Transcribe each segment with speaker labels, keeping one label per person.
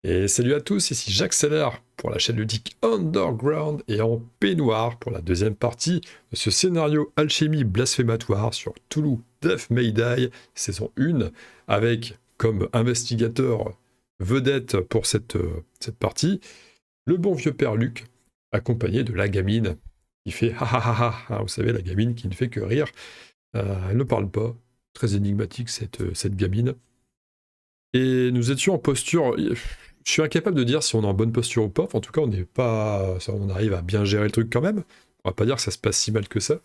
Speaker 1: Et salut à tous, ici j'accélère pour la chaîne ludique Underground et en peignoir pour la deuxième partie de ce scénario alchimie blasphématoire sur Toulouse Death May Die, saison 1, avec comme investigateur vedette pour cette partie, le bon vieux père Luc, accompagné de la gamine qui fait ha ha ha ha, vous savez, la gamine qui ne fait que rire, elle ne parle pas, très énigmatique cette gamine. Et nous étions en posture. Je suis incapable de dire si on est en bonne posture ou pas. Enfin, en tout cas, on n'est pas. On arrive à bien gérer le truc quand même. On va pas dire que ça se passe si mal que ça.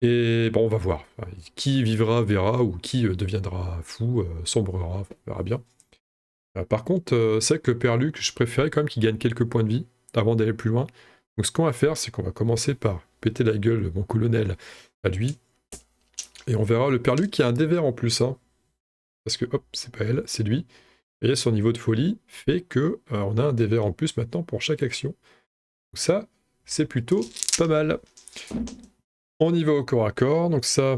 Speaker 1: Et bon, on va voir. Qui vivra verra ou qui deviendra fou, sombrera, on verra bien. Par contre, c'est vrai que Père Luc, je préférais quand même qu'il gagne quelques points de vie avant d'aller plus loin. Donc ce qu'on va faire, c'est qu'on va commencer par péter la gueule de mon colonel à lui. Et on verra le Père Luc qui a un dévers en plus. Hein, parce que, hop, c'est pas elle, c'est lui. Et son niveau de folie fait que on a un dévers en plus maintenant pour chaque action. Donc ça, c'est plutôt pas mal. On y va au corps à corps, donc ça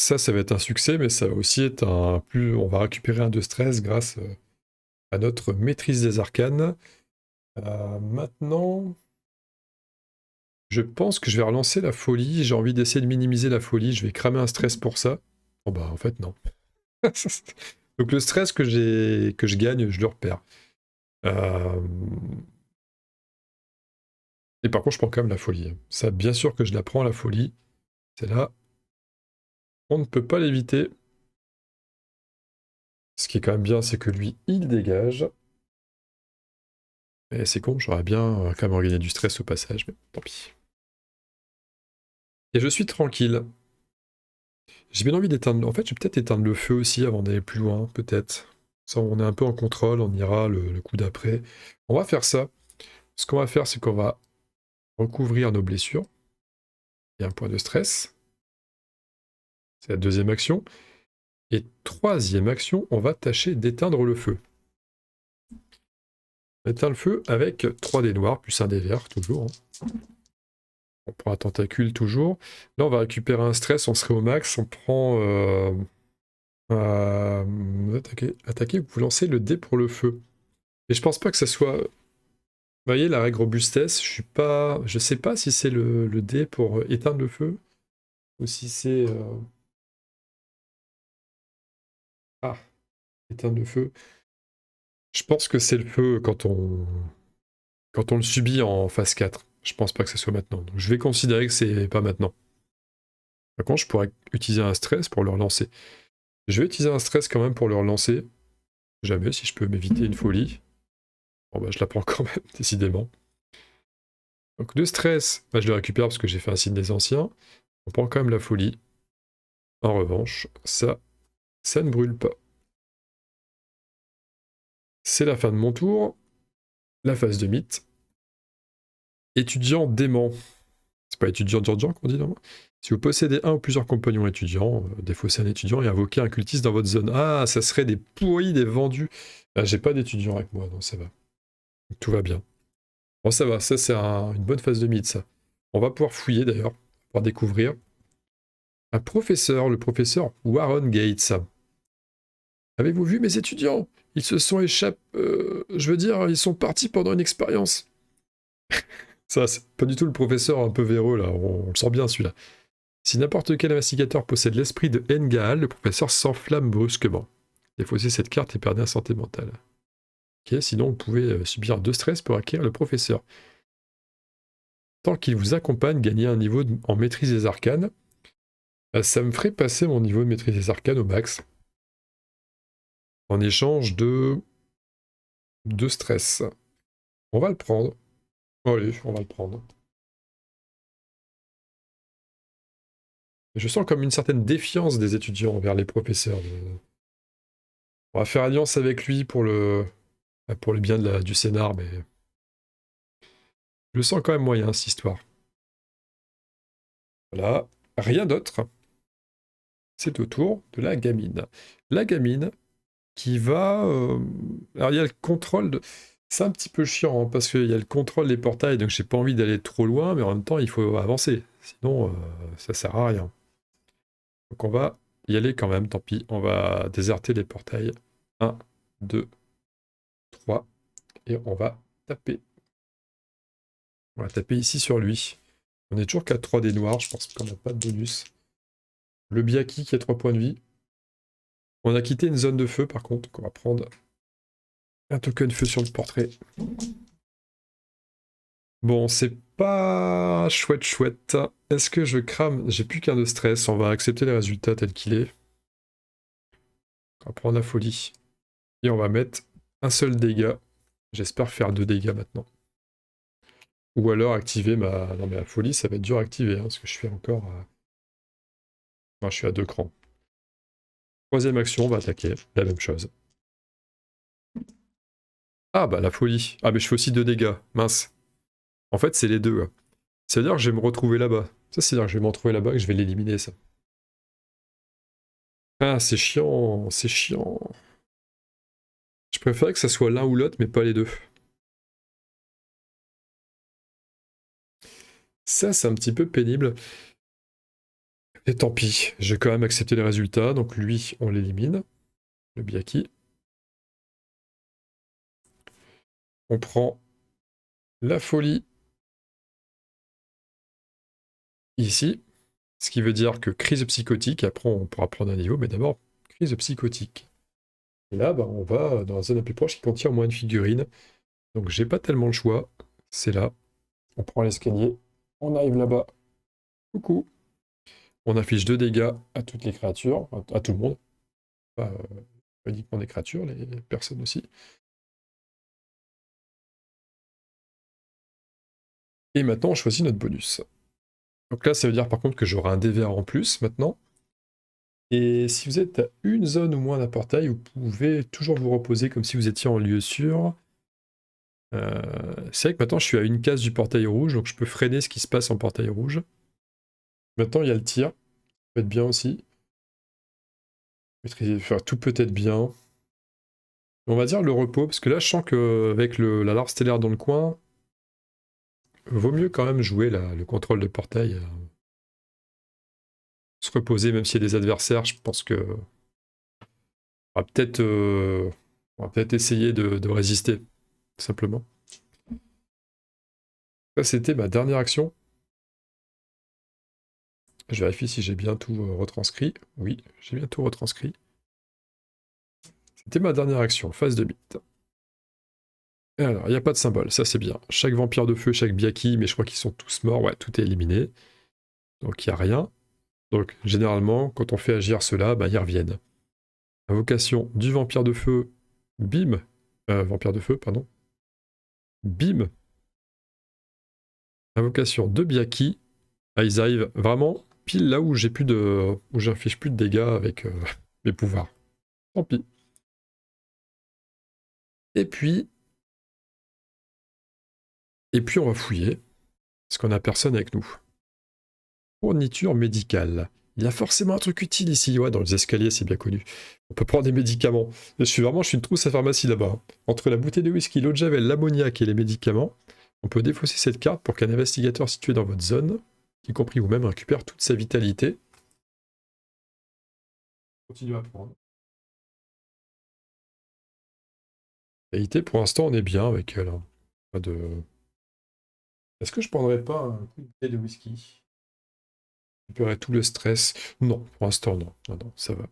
Speaker 1: va être un succès, mais ça va aussi être un plus. On va récupérer un de stress grâce à notre maîtrise des arcanes. Maintenant, je pense que je vais relancer la folie. J'ai envie d'essayer de minimiser la folie. Je vais cramer un stress pour ça. Bon bah en fait non. Donc le stress que je gagne, je le repère. Euh, Et par contre, je prends quand même la folie. Ça, bien sûr que je la prends, la folie. C'est là. On ne peut pas l'éviter. Ce qui est quand même bien, c'est que lui, il dégage. Et c'est con, j'aurais bien quand même gagné du stress au passage, mais tant pis. Et je suis tranquille. J'ai bien envie d'éteindre. En fait, je vais peut-être éteindre le feu aussi avant d'aller plus loin, peut-être. Ça, on est un peu en contrôle, on ira le coup d'après. On va faire ça. Ce qu'on va faire, c'est qu'on va recouvrir nos blessures. Il y a un point de stress. C'est la deuxième action. Et troisième action, on va tâcher d'éteindre le feu. On éteint le feu avec 3 dés noirs, plus un dé vert, toujours. Hein. On prend un tentacule, toujours. Là, on va récupérer un stress, on serait au max. On prend... attaquer, vous lancez le dé pour le feu. Et je pense pas que ça soit... Vous voyez, la règle robustesse, je sais pas si c'est le dé pour éteindre le feu, ou si c'est... Ah, éteindre le feu. Je pense que c'est le feu quand on le subit en phase 4. Je pense pas que ce soit maintenant. Donc je vais considérer que c'est pas maintenant. Par contre, je pourrais utiliser un stress pour le relancer. Je vais utiliser un stress quand même pour le relancer. Jamais, si je peux m'éviter une folie. Bon bah je la prends quand même, décidément. Donc le stress, bah, je le récupère parce que j'ai fait un signe des anciens. On prend quand même la folie. En revanche, ça ne brûle pas. C'est la fin de mon tour. La phase de mythe. Étudiant dément. C'est pas étudiant d'urgent qu'on dit, non? Si vous possédez un ou plusieurs compagnons étudiants, défaussez un étudiant et invoquez un cultiste dans votre zone. Ah, ça serait des pourris, des vendus. Ah, j'ai pas d'étudiants avec moi, donc ça va. Tout va bien. Bon, ça va, ça c'est une bonne phase de mythe, ça. On va pouvoir fouiller d'ailleurs, pouvoir découvrir. Un professeur, le professeur Warren Gates. Avez-vous vu mes étudiants? Ils se sont échappés. Je veux dire, ils sont partis pendant une expérience. Ça, c'est pas du tout le professeur un peu véreux, là. On le sent bien, celui-là. Si n'importe quel investigateur possède l'esprit de Ngaal, le professeur s'enflamme brusquement. Défaussez cette carte et perdez un santé mentale. Ok, sinon vous pouvez subir 2 stress pour acquérir le professeur. Tant qu'il vous accompagne, gagnez un niveau en maîtrise des arcanes. Ça me ferait passer mon niveau de maîtrise des arcanes au max. En échange de 2 stress. On va le prendre. Allez, on va le prendre. Je sens comme une certaine défiance des étudiants envers les professeurs. On va faire alliance avec lui pour le bien du scénar, mais je le sens quand même moyen, cette histoire. Voilà, rien d'autre. C'est au tour de la gamine. La gamine qui va... Alors il y a le contrôle de... C'est un petit peu chiant, hein, parce qu'il y a le contrôle des portails, donc j'ai pas envie d'aller trop loin, mais en même temps, il faut avancer. Sinon, ça sert à rien. Donc on va y aller quand même, tant pis. On va déserter les portails. 1, 2, 3. Et on va taper. On va taper ici sur lui. On est toujours qu'à 3 dés noirs, je pense qu'on n'a pas de bonus. Le Biaki qui a 3 points de vie. On a quitté une zone de feu par contre, donc on va prendre un token feu sur le portrait. Bon, c'est pas chouette. Est-ce que je crame? J'ai plus qu'un de stress, on va accepter les résultats tels qu'il est. On va prendre la folie. Et on va mettre un seul dégât. J'espère faire 2 dégâts maintenant. Ou alors activer ma... Non mais la folie, ça va être dur à activer, hein, parce que je suis encore... Enfin, je suis à 2 crans. Troisième action, on va attaquer. La même chose. Ah bah la folie. Ah mais je fais aussi 2 dégâts. Mince. En fait, c'est les deux. Hein. C'est-à-dire que je vais me retrouver là-bas. Ça, c'est-à-dire que je vais m'en trouver là-bas et que je vais l'éliminer, ça. Ah, c'est chiant. C'est chiant. Je préférais que ça soit l'un ou l'autre, mais pas les deux. Ça, c'est un petit peu pénible. Et tant pis, j'ai quand même accepté les résultats. Donc lui, on l'élimine. Le Biaki. On prend la folie ici. Ce qui veut dire que crise psychotique. Après, on pourra prendre un niveau, mais d'abord, crise psychotique. Et là, bah, on va dans la zone la plus proche qui contient au moins une figurine. Donc j'ai pas tellement le choix. C'est là. On prend l'escalier. On arrive là-bas. Coucou. On affiche 2 dégâts à toutes les créatures, à tout le monde. Pas uniquement des créatures, les personnes aussi. Et maintenant, on choisit notre bonus. Donc là, ça veut dire par contre que j'aurai un DVR en plus maintenant. Et si vous êtes à une zone ou moins d'un portail, vous pouvez toujours vous reposer comme si vous étiez en lieu sûr. C'est vrai que maintenant, je suis à une case du portail rouge, donc je peux freiner ce qui se passe en portail rouge. Maintenant, il y a le tir. Ça peut être bien aussi. Enfin, tout peut être bien. On va dire le repos, parce que là, je sens qu'avec la larve stellaire dans le coin, vaut mieux quand même jouer le contrôle de portail. Se reposer, même s'il y a des adversaires, je pense que on va peut-être essayer de résister, simplement. Ça, c'était ma dernière action. Je vérifie si j'ai bien tout retranscrit. Oui, j'ai bien tout retranscrit. C'était ma dernière action, phase de mythe. Et alors, il n'y a pas de symbole, ça c'est bien. Chaque vampire de feu, chaque Biaki, mais je crois qu'ils sont tous morts, ouais, tout est éliminé. Donc il n'y a rien. Donc généralement, quand on fait agir ceux-là, bah, ils reviennent. Invocation du vampire de feu, bim. Vampire de feu, pardon. Bim. Invocation de Biaki. Ah, ils arrivent vraiment pile là où j'ai plus de. Où j'inflige plus de dégâts avec mes pouvoirs. Tant pis. Et puis. Et puis on va fouiller. Parce qu'on a personne avec nous. Fourniture médicale. Il y a forcément un truc utile ici. Ouais, dans les escaliers, c'est bien connu. On peut prendre des médicaments. Je suis une trousse à pharmacie là-bas. Entre la bouteille de whisky, l'eau de javel, l'ammoniac et les médicaments, on peut défausser cette carte pour qu'un investigateur situé dans votre zone, y compris vous-même, récupère toute sa vitalité. Continue à prendre. Vitalité, pour l'instant, on est bien avec elle. Hein. Pas de... Est-ce que je prendrais pas un coup de bouteille de whisky? Récupérer tout le stress. Non, pour l'instant, non. Non, ça va.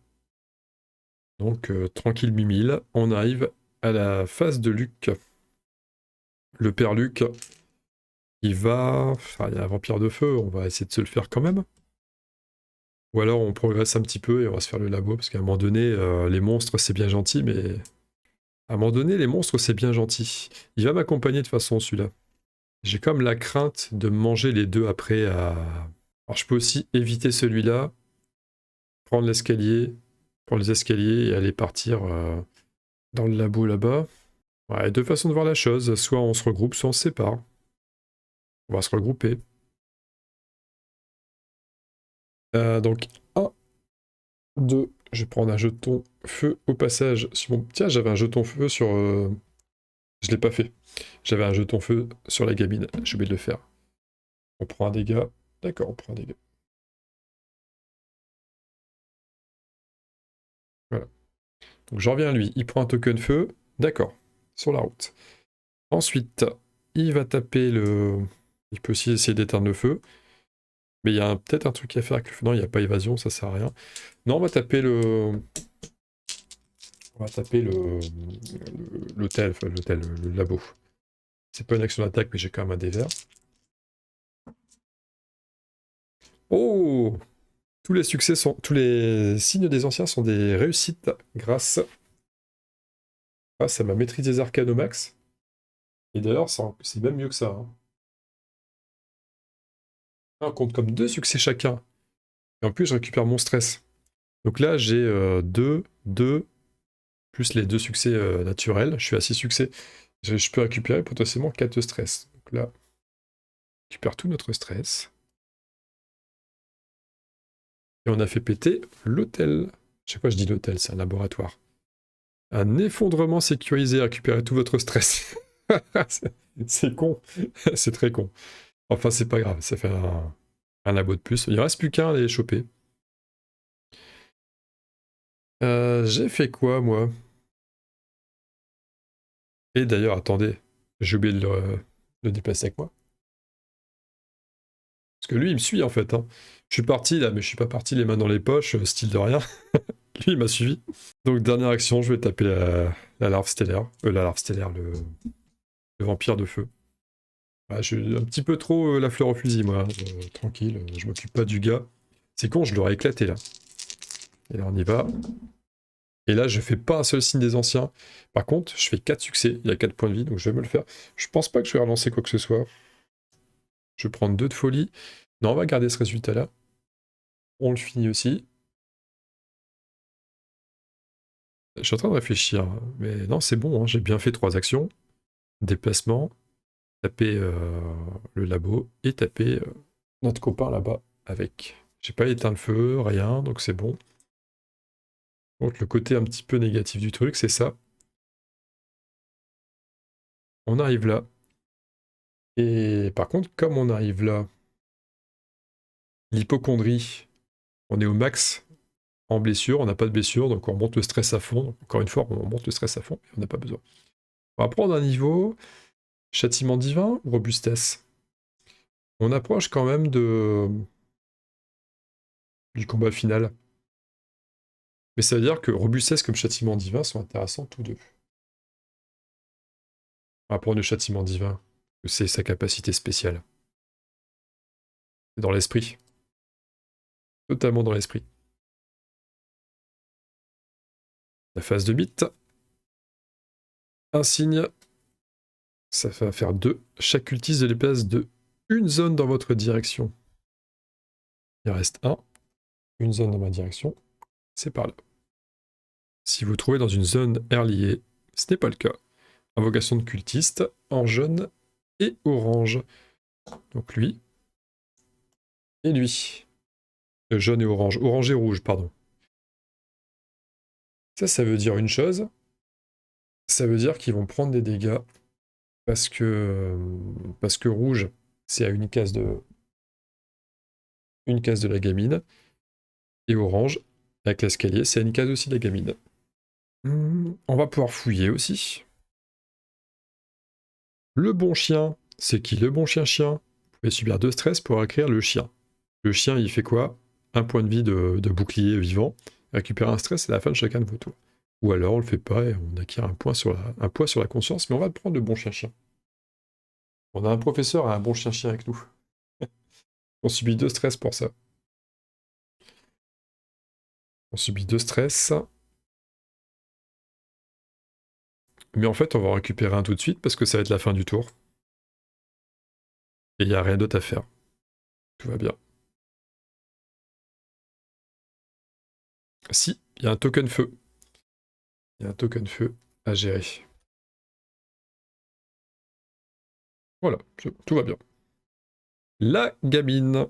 Speaker 1: Donc, tranquille mimile, on arrive à la phase de Luc. Le père Luc, il va... Enfin, il y a un vampire de feu, on va essayer de se le faire quand même. Ou alors on progresse un petit peu et on va se faire le labo, parce qu'à un moment donné, les monstres, c'est bien gentil, mais... À un moment donné, les monstres, c'est bien gentil. Il va m'accompagner de toute façon, celui-là. J'ai comme la crainte de manger les deux après à... Alors, je peux aussi éviter celui-là, prendre l'escalier, prendre les escaliers et aller partir dans le labo là-bas. Ouais, deux façons de voir la chose. Soit on se regroupe, soit on se sépare. On va se regrouper. Donc, 1, 2. Je vais prendre un jeton feu au passage. Tiens, j'avais un jeton feu sur... Je l'ai pas fait. J'avais un jeton feu sur la gamine. J'ai oublié de le faire. On prend un dégât. D'accord, on prend un dégât. Voilà. Donc j'en reviens à lui. Il prend un token feu. D'accord. Sur la route. Ensuite, il va taper le... Il peut aussi essayer d'éteindre le feu. Mais il y a peut-être un truc à faire avec le feu. Non, il n'y a pas évasion, ça sert à rien. Non, on va taper le... On va taper l'hôtel, enfin l'hôtel, le labo. C'est pas une action d'attaque, mais j'ai quand même un dé vert. Oh! Tous les succès sont... Tous les signes des anciens sont des réussites grâce à ma maîtrise des arcanes au max. Et d'ailleurs, c'est même mieux que ça. Hein. On compte comme 2 succès chacun. Et en plus, je récupère mon stress. Donc là, j'ai 2, plus les 2 succès naturels. Je suis à 6 succès. Je peux récupérer potentiellement 4 de stress. Donc là, on récupère tout notre stress. Et on a fait péter l'hôtel. Chaque fois je dis l'hôtel, c'est un laboratoire. Un effondrement sécurisé, récupérer tout votre stress. C'est con. C'est très con. Enfin, c'est pas grave, ça fait un labo de plus. Il ne reste plus qu'un à aller choper. J'ai fait quoi, moi? Et d'ailleurs, attendez, j'ai oublié de le déplacer avec moi. Parce que lui, il me suit, en fait. Hein. Je suis parti, là, mais je suis pas parti les mains dans les poches, style de rien. Lui, il m'a suivi. Donc, dernière action, je vais taper la larve stellaire. La larve stellaire, le vampire de feu. Ah, je suis un petit peu trop la fleur au fusil, moi. Tranquille, je m'occupe pas du gars. C'est con, je l'aurais éclaté, là. Et là, on y va. Et là, je fais pas un seul signe des anciens. Par contre, je fais 4 succès. Il y a 4 points de vie, donc je vais me le faire. Je pense pas que je vais relancer quoi que ce soit. Je vais prendre 2 de folie. Non, on va garder ce résultat-là. On le finit aussi. Je suis en train de réfléchir. Hein. Mais non, c'est bon, hein. J'ai bien fait 3 actions. Déplacement, taper le labo et taper notre copain là-bas avec. J'ai pas éteint le feu, rien, donc c'est bon. Donc le côté un petit peu négatif du truc, c'est ça. On arrive là. Et par contre, comme on arrive là, l'hypocondrie, on est au max en blessure, on n'a pas de blessure, donc on monte le stress à fond. Donc, encore une fois, on monte le stress à fond, et on n'a pas besoin. On va prendre un niveau châtiment divin ou robustesse. On approche quand même du combat final. Mais ça veut dire que robustesse comme châtiment divin sont intéressants tous deux. On va prendre le châtiment divin, c'est sa capacité spéciale. C'est dans l'esprit. Totalement dans l'esprit. La phase de mythe. Un signe. Ça va faire 2. Chaque cultiste se déplace de une zone dans votre direction. Il reste 1. Une zone dans ma direction. C'est par là. Si vous trouvez dans une zone air-liée, ce n'est pas le cas. Invocation de cultiste en jaune et orange. Donc lui. Et lui. Jaune et orange. Orange et rouge, pardon. Ça veut dire une chose. Ça veut dire qu'ils vont prendre des dégâts parce que rouge, c'est à une case de la gamine. Et orange, avec l'escalier, c'est à une case aussi de la gamine. On va pouvoir fouiller aussi. Le bon chien, c'est qui le bon chien-chien? Vous pouvez subir 2 stress pour acquérir le chien. Le chien, il fait quoi? Un point de vie de bouclier vivant. Récupérer un stress à la fin de chacun de vos tours. Ou alors on le fait pas et on acquiert un poids sur la conscience, mais on va prendre le bon chien-chien. On a un professeur et un bon chien-chien avec nous. On subit 2 stress pour ça. On subit 2 stress. Mais en fait, on va en récupérer un tout de suite parce que ça va être la fin du tour. Et il n'y a rien d'autre à faire. Tout va bien. Si, il y a un token feu. Il y a un token feu à gérer. Voilà, tout va bien. La gamine.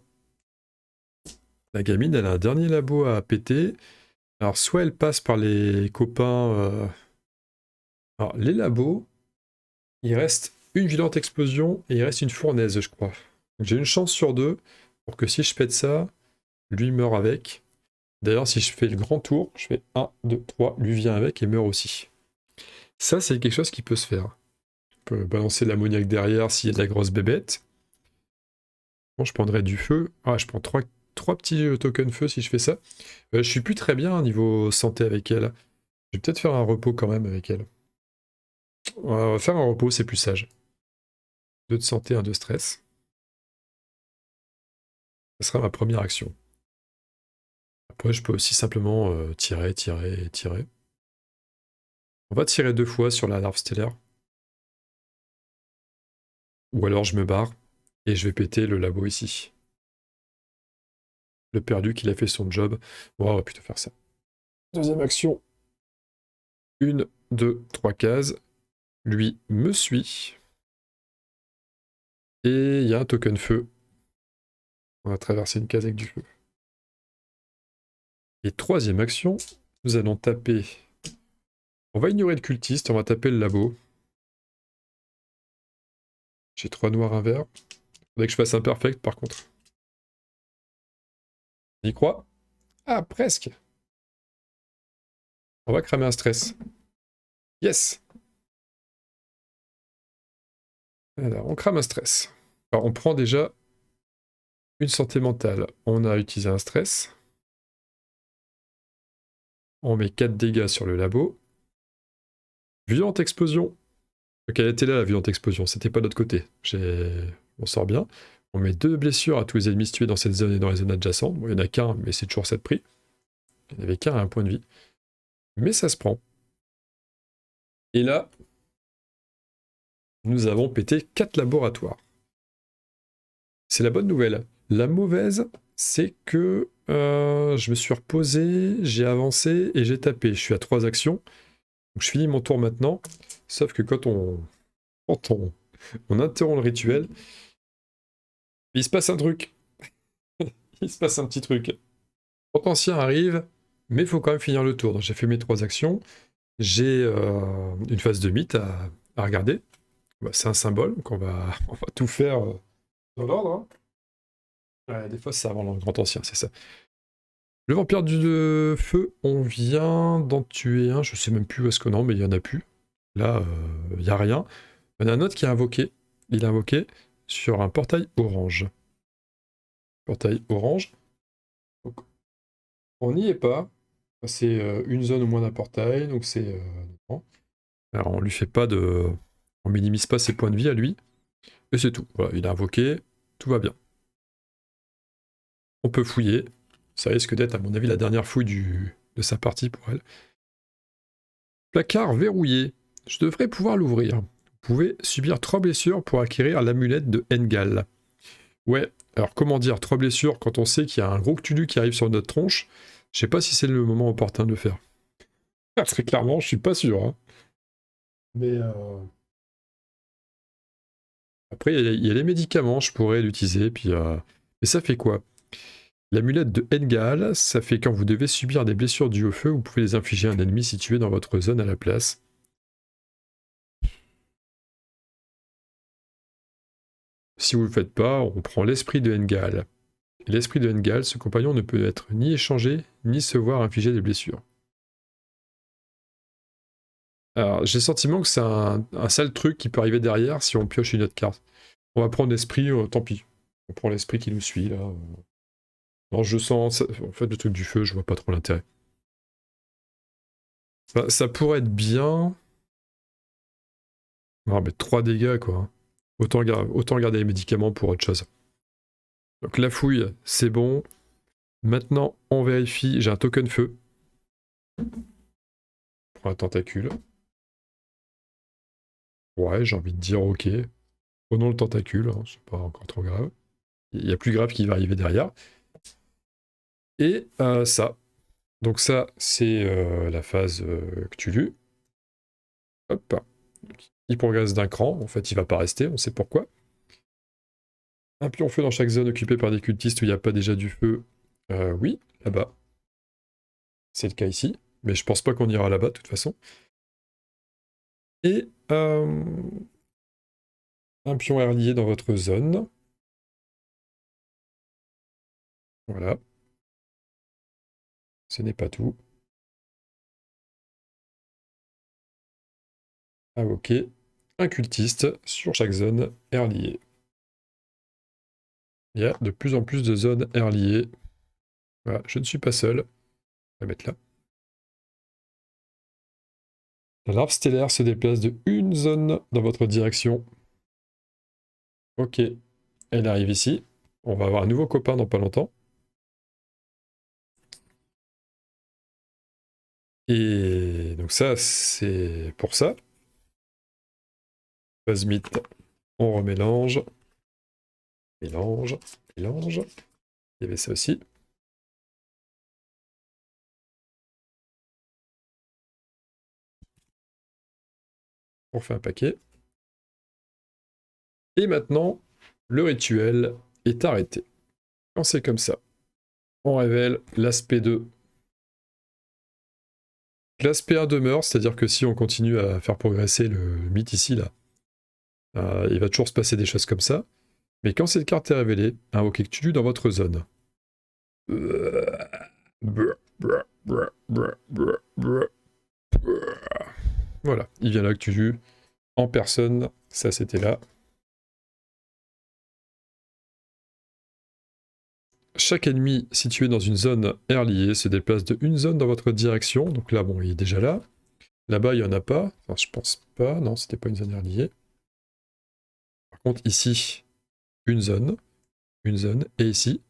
Speaker 1: La gamine, elle a un dernier labo à péter. Alors, soit elle passe par les copains... Alors, les labos, il reste une violente explosion et il reste une fournaise, je crois. J'ai une chance sur 2 pour que si je pète ça, lui meurt avec. D'ailleurs, si je fais le grand tour, je fais 1, 2, 3, lui vient avec et meurt aussi. Ça, c'est quelque chose qui peut se faire. On peut balancer l'ammoniaque derrière s'il y a de la grosse bébête. Bon, je prendrais du feu. Ah, je prends 3 petits tokens feu si je fais ça. Je suis plus très bien niveau santé avec elle. Je vais peut-être faire un repos quand même avec elle. On va faire un repos, c'est plus sage. 2 de santé, 1 de stress. Ce sera ma première action. Après, je peux aussi simplement tirer, tirer et tirer. On va tirer 2 fois sur la larve stellaire. Ou alors je me barre et je vais péter le labo ici. Le perdu qu'il a fait son job. Bon, on va plutôt faire ça. Deuxième action. 1, 2, 3 cases. Lui me suit. Et il y a un token feu. On va traverser une case avec du feu. Et troisième action, nous allons taper. On va ignorer le cultiste, on va taper le labo. J'ai 3 noirs, 1 vert. Faudrait que je fasse un perfect par contre. On y croit? Ah, presque. On va cramer un stress. Yes! Alors, on crame un stress. Alors, on prend déjà une santé mentale. On a utilisé un stress. On met 4 dégâts sur le labo. Violente explosion. Ok, elle était là, la violente explosion. C'était pas de l'autre côté. On sort bien. On met 2 blessures à tous les ennemis situés dans cette zone et dans les zones adjacentes. Bon, il n'y en a qu'un, mais c'est toujours 7 prix. Il n'y en avait qu'un à 1 point de vie. Mais ça se prend. Et là, nous avons pété 4 laboratoires. C'est la bonne nouvelle. La mauvaise, c'est que je me suis reposé, j'ai avancé et j'ai tapé. Je suis à 3 actions. Donc je finis mon tour maintenant. Sauf que quand on interrompt le rituel, il se passe un truc. Il se passe un petit truc. Potentien arrive, mais il faut quand même finir le tour. Donc j'ai fait mes 3 actions. J'ai une phase de mythe à regarder. Bah, c'est un symbole, donc on va tout faire dans l'ordre. Hein. Ouais, des fois, c'est avant le grand ancien, c'est ça. Le vampire du feu, on vient d'en tuer un. Je sais même plus où est-ce qu'on en, mais il y en a plus. Là, il n'y a rien. Il y en a un autre qui a invoqué. Il a invoqué sur un portail orange. Portail orange. Donc, on n'y est pas. C'est une zone au moins d'un portail, donc c'est... alors on lui fait pas de... On minimise pas ses points de vie à lui. Et c'est tout. Voilà, il a invoqué, tout va bien. On peut fouiller. Ça risque d'être, à mon avis, la dernière fouille de sa partie pour elle. Placard verrouillé. Je devrais pouvoir l'ouvrir. Vous pouvez subir 3 blessures pour acquérir l'amulette de Engal. Ouais, alors comment dire, 3 blessures quand on sait qu'il y a un gros Cthulhu qui arrive sur notre tronche, je sais pas si c'est le moment opportun de le faire. Très clairement, je suis pas sûr. Hein. Mais après, il y a les médicaments, je pourrais l'utiliser. Puis, mais ça fait quoi? L'amulette de Engal, ça fait quand vous devez subir des blessures dues au feu, vous pouvez les infliger à un ennemi situé dans votre zone à la place. Si vous ne le faites pas, on prend l'esprit de Engal. L'esprit de Engal, ce compagnon ne peut être ni échangé, ni se voir infliger des blessures. Alors, j'ai le sentiment que c'est un sale truc qui peut arriver derrière si on pioche une autre carte. On va prendre l'esprit, tant pis. On prend l'esprit qui nous suit, là. Non, je sens... En fait, le truc du feu, je vois pas trop l'intérêt. Bah, ça pourrait être bien... Non, mais 3 dégâts, quoi. Autant garder les médicaments pour autre chose. Donc la fouille, c'est bon. Maintenant, on vérifie. J'ai un token feu. Pour un tentacule. Ouais, j'ai envie de dire ok. Prenons le tentacule, hein, c'est pas encore trop grave. Il y a plus grave qui va arriver derrière. Et ça. Donc ça, c'est la phase Cthulhu. Hop. Il progresse d'un cran. En fait, il va pas rester, on sait pourquoi. Un pion feu dans chaque zone occupée par des cultistes où il n'y a pas déjà du feu. Oui, là-bas. C'est le cas ici. Mais je pense pas qu'on ira là-bas, de toute façon. Et un pion air lié dans votre zone. Voilà. ce n'est pas tout. Invoquer un cultiste sur chaque zone air liée. Il y a de plus en plus de zones air liées. Voilà, je ne suis pas seul. On va mettre là. La larve stellaire se déplace de une zone dans votre direction. Ok, elle arrive ici. On va avoir un nouveau copain dans pas longtemps. Et donc ça, c'est pour ça. Plasmite, on remélange. Mélange, mélange. Il y avait ça aussi. On fait un paquet. Et maintenant, le rituel est arrêté. Quand c'est comme ça, on révèle l'aspect 2. L'aspect 1 demeure, c'est-à-dire que si on continue à faire progresser le mythe ici, là, il va toujours se passer des choses comme ça. Mais quand cette carte est révélée, invoquez Cthulhu dans votre zone. Voilà, il vient là, Cthulhu, en personne, ça c'était là. Chaque ennemi situé dans une zone air liée se déplace de une zone dans votre direction. Donc là, bon, il est déjà là. Là-bas, il n'y en a pas. Enfin, je pense pas. Non, c'était pas une zone air liée. Par contre, ici, une zone. Et ici,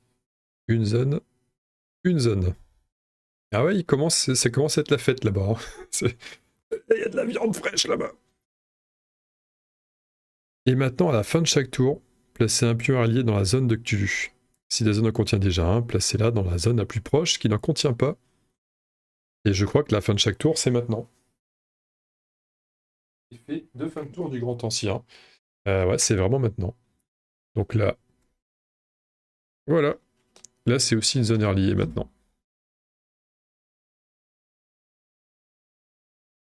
Speaker 1: une zone. Ah ouais, ça commence à être la fête là-bas. Hein. Il y a de la viande fraîche là-bas. Et maintenant, à la fin de chaque tour, placez un pion allié dans la zone de Cthulhu. Si la zone en contient déjà un, placez-la dans la zone la plus proche qui n'en contient pas. Et je crois que la fin de chaque tour, c'est maintenant. Il fait 2 fins de tour du Grand Ancien. Ouais, c'est vraiment maintenant. Donc là, voilà. Là, c'est aussi une zone air liée maintenant.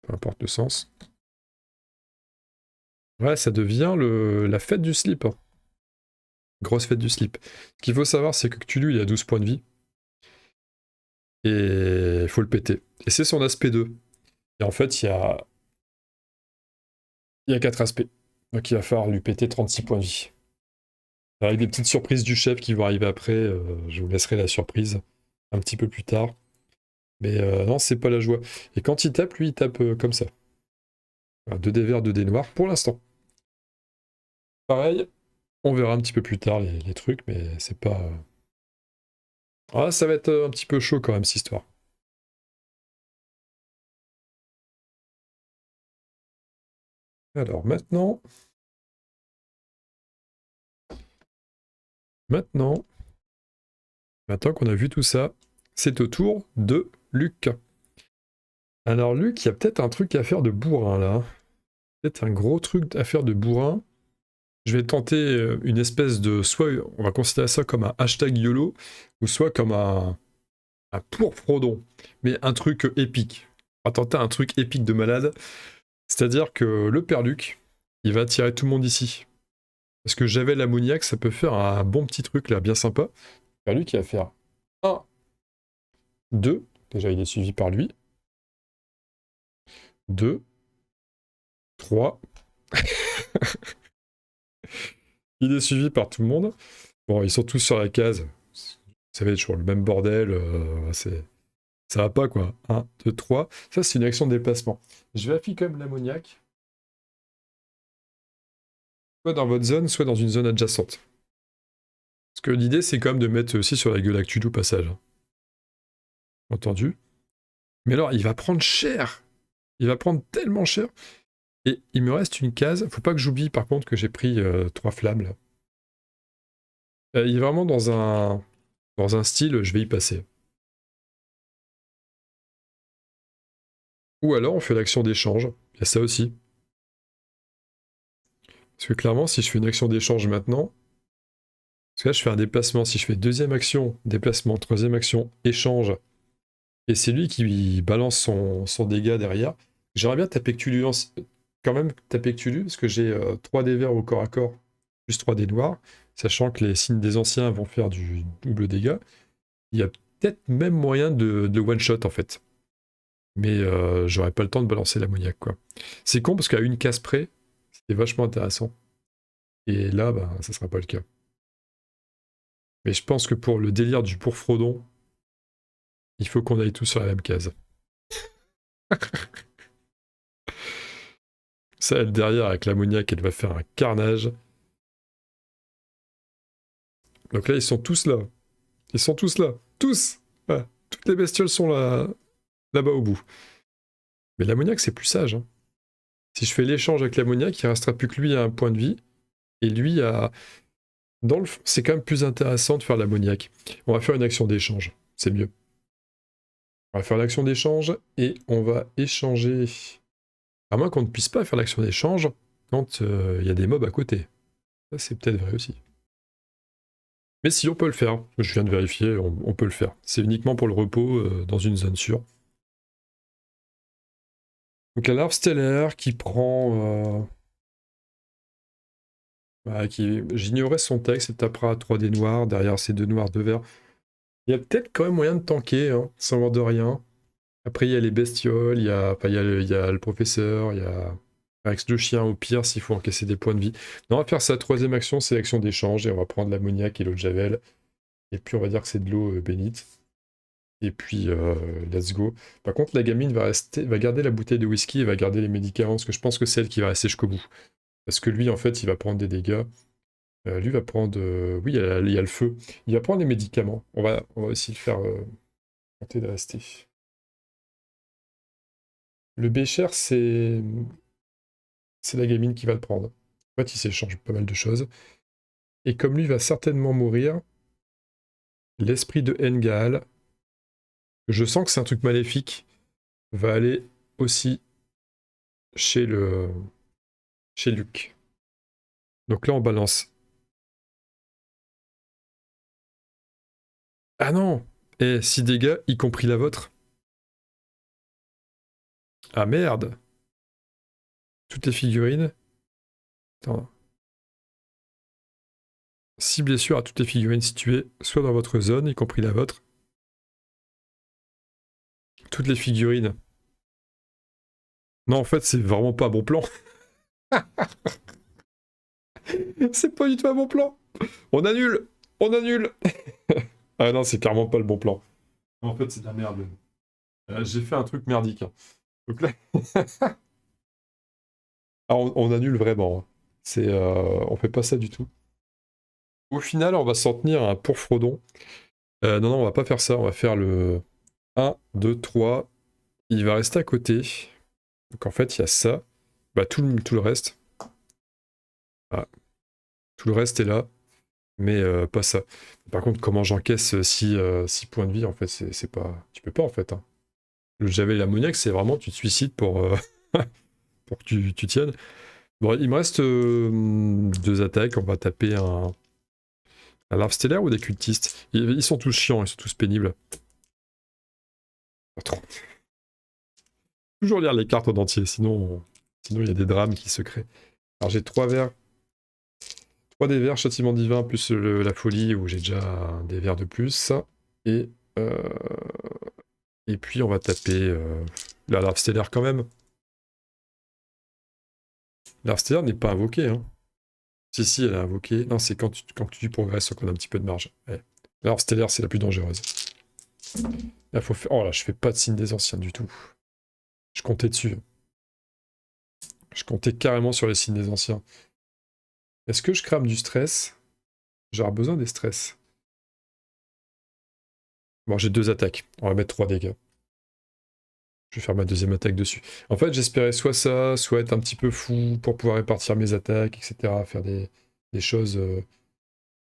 Speaker 1: Peu importe le sens. Ouais, ça devient la fête du slip. Hein. Grosse fête du slip. Ce qu'il faut savoir, c'est que Cthulhu, il a 12 points de vie. Et il faut le péter. Et c'est son aspect 2. Et en fait, il y a 4 aspects. Donc il va falloir lui péter 36 points de vie. Avec des petites surprises du chef qui vont arriver après, je vous laisserai la surprise un petit peu plus tard. Mais non, c'est pas la joie. Et quand il tape, lui, il tape comme ça. 2 dés verts, 2 dés noirs pour l'instant. Pareil, on verra un petit peu plus tard les trucs, mais c'est pas... Ah, ça va être un petit peu chaud quand même, cette histoire. Alors maintenant... Maintenant qu'on a vu tout ça, c'est au tour de Luc. Alors Luc, il y a peut-être un truc à faire de bourrin là. Peut-être un gros truc à faire de bourrin. Je vais tenter une espèce de... Soit on va considérer ça comme un hashtag YOLO, ou soit comme un pour Frodon. Mais un truc épique. On va tenter un truc épique de malade. C'est-à-dire que le père Luc, il va attirer tout le monde ici. Parce que j'avais l'ammoniaque, ça peut faire un bon petit truc là, bien sympa. Le père Luc, il va faire 1, 2. Déjà, il est suivi par lui. 2, 3. Il est suivi par tout le monde. Bon, ils sont tous sur la case. Vous savez, toujours le même bordel. Ça va pas, quoi. 1, 2, 3. Ça, c'est une action de déplacement. Je vérifie quand même l'ammoniaque. Soit dans votre zone, soit dans une zone adjacente. Parce que l'idée, c'est quand même de mettre aussi sur la gueule Cthulhu au passage. Entendu. Mais alors, il va prendre cher. Il va prendre tellement cher. Et il me reste une case. Faut pas que j'oublie, par contre, que j'ai pris 3 flammes, là. Il est vraiment dans un style, je vais y passer. Ou alors, on fait l'action d'échange. Il y a ça aussi. Parce que clairement, si je fais une action d'échange maintenant, parce que là, je fais un déplacement. Si je fais deuxième action, déplacement, troisième action, échange, et c'est lui qui balance son dégât derrière, j'aimerais bien taper Cthulhu, quand même taper Cthulhu, parce que j'ai 3 dés verts au corps à corps, plus 3 dés noirs, sachant que les signes des anciens vont faire du double dégât. Il y a peut-être même moyen de le one-shot en fait. Mais j'aurais pas le temps de balancer l'ammoniaque quoi. C'est con parce qu'à une case près, c'était vachement intéressant. Et là, bah, ça sera pas le cas. Mais je pense que pour le délire du pourfrodon, il faut qu'on aille tous sur la même case. Ça, elle derrière avec l'ammoniaque, elle va faire un carnage. Donc là, ils sont tous là. Ils sont tous là. Tous. Voilà. Toutes les bestioles sont là, là-bas au bout. Mais l'ammoniaque, c'est plus sage. Hein. Si je fais l'échange avec l'ammoniaque, il restera plus que lui à un point de vie. Et lui à... Dans le fond, c'est quand même plus intéressant de faire l'ammoniaque. On va faire une action d'échange. C'est mieux. On va faire l'action d'échange et on va échanger... À moins qu'on ne puisse pas faire l'action d'échange quand il y a des mobs à côté. Ça, c'est peut-être vrai aussi. Mais si, on peut le faire. Je viens de vérifier, on peut le faire. C'est uniquement pour le repos dans une zone sûre. Donc la larve stellaire qui prend... J'ignorais son texte, elle tapera 3D noirs, derrière ces 2 noirs, 2 verts. Il y a peut-être quand même moyen de tanker, hein, sans voir de rien. Après, il y a les bestioles, il y a le professeur, il y a Rex de chien au pire s'il faut encaisser des points de vie. Non, on va faire sa 3e action, c'est l'action d'échange, et on va prendre l'ammoniaque et l'eau de javel. Et puis on va dire que c'est de l'eau bénite. Et puis, let's go. Par contre, la gamine va garder la bouteille de whisky et va garder les médicaments, parce que je pense que c'est elle qui va rester jusqu'au bout. Parce que lui, en fait, il va prendre des dégâts. Lui va prendre... oui, il y a le feu. Il va prendre les médicaments. On va essayer de faire... tenter de rester. Le bécher, c'est la gamine qui va le prendre. En fait, il s'échange pas mal de choses. Et comme lui va certainement mourir, l'esprit de Engaal, je sens que c'est un truc maléfique, va aller aussi chez Luke. Donc là, on balance. Ah non! 6 dégâts, y compris la vôtre. Ah merde! Toutes les figurines. Attends. 6 blessures à toutes les figurines situées soit dans votre zone, y compris la vôtre. Toutes les figurines. Non, en fait, c'est vraiment pas un bon plan. C'est pas du tout un bon plan. On annule. On annule. Ah non, c'est clairement pas le bon plan. En fait, c'est de la merde. J'ai fait un truc merdique. Hein. Donc là... ah, on annule vraiment. Hein. On fait pas ça du tout. Au final, on va s'en tenir à un pourfrodon. Non, on va pas faire ça. On va faire le 1, 2, 3. Il va rester à côté. Donc en fait, il y a ça. Bah, tout le reste. Ah. Tout le reste est là. Mais pas ça. Par contre, comment j'encaisse 6 points de vie, en fait, c'est pas... Tu peux pas, en fait. Hein. Le javel et l'ammoniaque, c'est vraiment, tu te suicides pour, pour que tu tiennes. Bon, il me reste 2 attaques. On va taper un larve stellaire ou des cultistes. Ils sont tous chiants, ils sont tous pénibles. Toujours lire les cartes en entier, sinon il y a des drames qui se créent. Alors j'ai 3 verres. 3 des verres, châtiment divin, plus la folie, où j'ai déjà des verres de plus. Et puis on va taper la larve stellaire quand même. La larve stellaire n'est pas invoquée. Hein. Si, elle est invoquée. Non, c'est quand tu progresses, qu'on a un petit peu de marge. Ouais. La larve stellaire, c'est la plus dangereuse. Là, faut faire... Oh là, je fais pas de signe des anciens du tout. Je comptais dessus. Je comptais carrément sur les signes des anciens. Est-ce que je crame du stress? J'aurai besoin des stress. Bon, j'ai 2 attaques. On va mettre 3 dégâts. Je vais faire ma 2e attaque dessus. En fait, j'espérais soit ça, soit être un petit peu fou pour pouvoir répartir mes attaques, etc. Faire des choses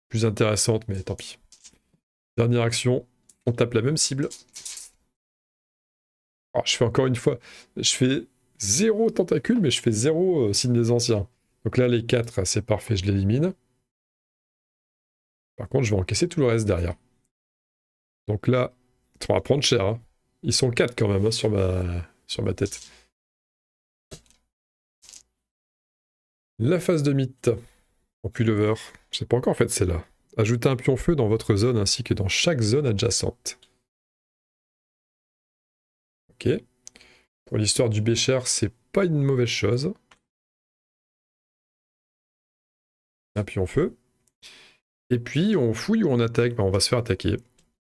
Speaker 1: plus intéressantes, mais tant pis. Dernière action, on tape la même cible. Alors, je fais encore une fois, je fais 0 tentacule, mais je fais 0 signe des anciens. Donc là, les 4, c'est parfait, je l'élimine. Par contre, je vais encaisser tout le reste derrière. Donc là, ça va prendre cher. Hein. Ils sont 4 quand même hein, sur ma tête. La phase de mythe. En pullover. Je sais pas encore en fait, c'est là. Ajoutez un pion feu dans votre zone ainsi que dans chaque zone adjacente. Ok. Pour l'histoire du Bécher, c'est pas une mauvaise chose. Un pion feu. Et puis on fouille ou on attaque. Ben, on va se faire attaquer.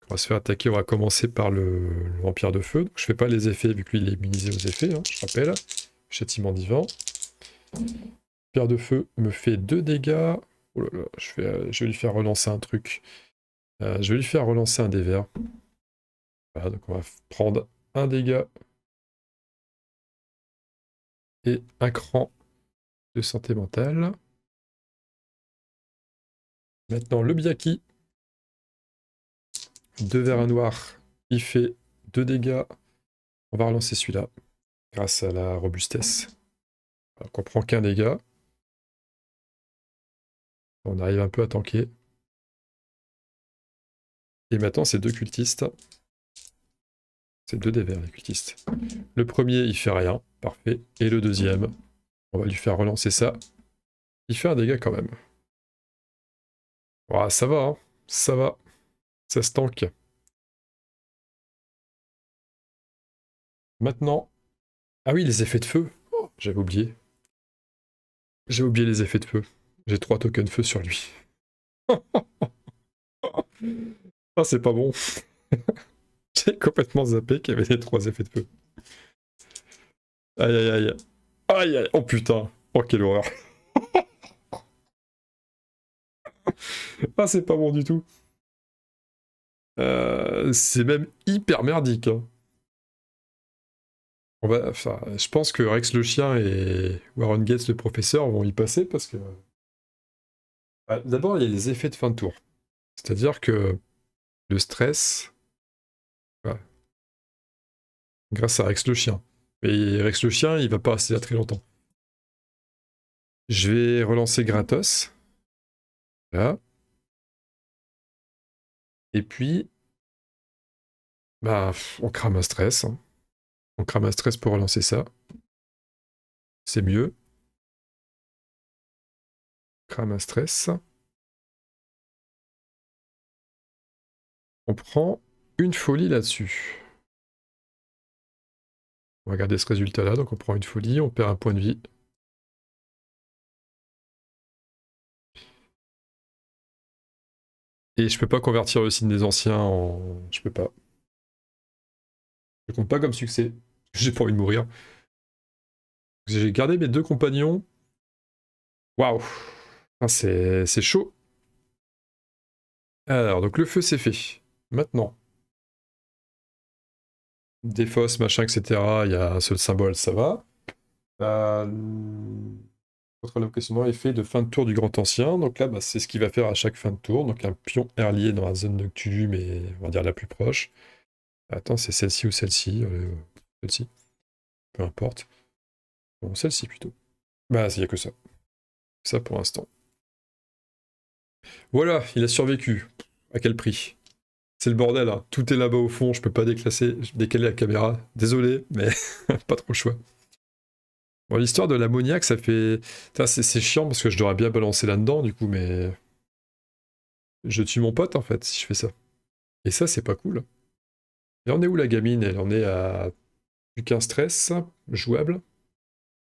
Speaker 1: On va se faire attaquer, on va commencer par le vampire de feu. Donc, je fais pas les effets vu que lui il est immunisé aux effets, hein, je rappelle. Châtiment divin. Vampire de feu me fait 2 dégâts. Oh là là, je vais lui faire relancer un truc. Je vais lui faire relancer un dé vert. Voilà, donc on va prendre un dégât et un cran de santé mentale. Maintenant le Biaki. 2 verts à noir. Il fait 2 dégâts. On va relancer celui-là. Grâce à la robustesse. Alors qu'on prend qu'un dégât. On arrive un peu à tanker. Et maintenant, c'est 2 cultistes. C'est 2 dés verts, les cultistes. Le premier, il fait rien. Parfait. Et le deuxième, on va lui faire relancer ça. Il fait un dégât quand même. Oh, ça va, hein. Ça va. Ça se tank. Maintenant... Ah oui, les effets de feu. Oh, j'avais oublié. J'ai oublié les effets de feu. J'ai 3 tokens feu sur lui. Ah, c'est pas bon. J'ai complètement zappé qu'il y avait les 3 effets de feu. Aïe aïe aïe. Aïe aïe. Oh putain. Oh, quelle horreur. Ah, c'est pas bon du tout. C'est même hyper merdique, hein. Enfin, je pense que Rex le chien et Warren Gates le professeur vont y passer parce que... D'abord, il y a les effets de fin de tour. C'est-à-dire que le stress... Voilà, grâce à Rex le chien. Mais Rex le chien, il va pas rester là très longtemps. Je vais relancer gratos. Là. Et puis... Bah, on crame un stress, hein. On crame un stress pour relancer ça. C'est mieux. Crame un stress. On prend une folie là-dessus. On va regarder ce résultat-là. Donc on prend une folie, on perd un point de vie. Et je peux pas convertir le signe des anciens en... Je peux pas. Je compte pas comme succès. J'ai pas envie de mourir. J'ai gardé mes 2 compagnons. Waouh. Ah, c'est chaud. Alors, donc le feu c'est fait. Maintenant. Des fosses, machin, etc. Il y a un seul symbole, ça va. Contre le questionnement effet de fin de tour du Grand Ancien. Donc là, bah, c'est ce qu'il va faire à chaque fin de tour. Donc un pion air lié dans la zone de Cthulhu, mais on va dire la plus proche. Attends, c'est celle-ci ou celle-ci celle-ci. Peu importe. Bon, celle-ci plutôt. Bah, il n'y a que ça. Ça pour l'instant. Voilà, il a survécu. À quel prix? C'est le bordel, hein. Tout est là-bas au fond, je peux pas décaler la caméra. Désolé, mais pas trop le choix. Bon, l'histoire de l'ammoniaque, ça fait... C'est chiant parce que je devrais bien balancer là-dedans, du coup, mais... Je tue mon pote, en fait, si je fais ça. Et ça, c'est pas cool. Et on est où, la gamine? Elle en est à plus qu'un stress, jouable.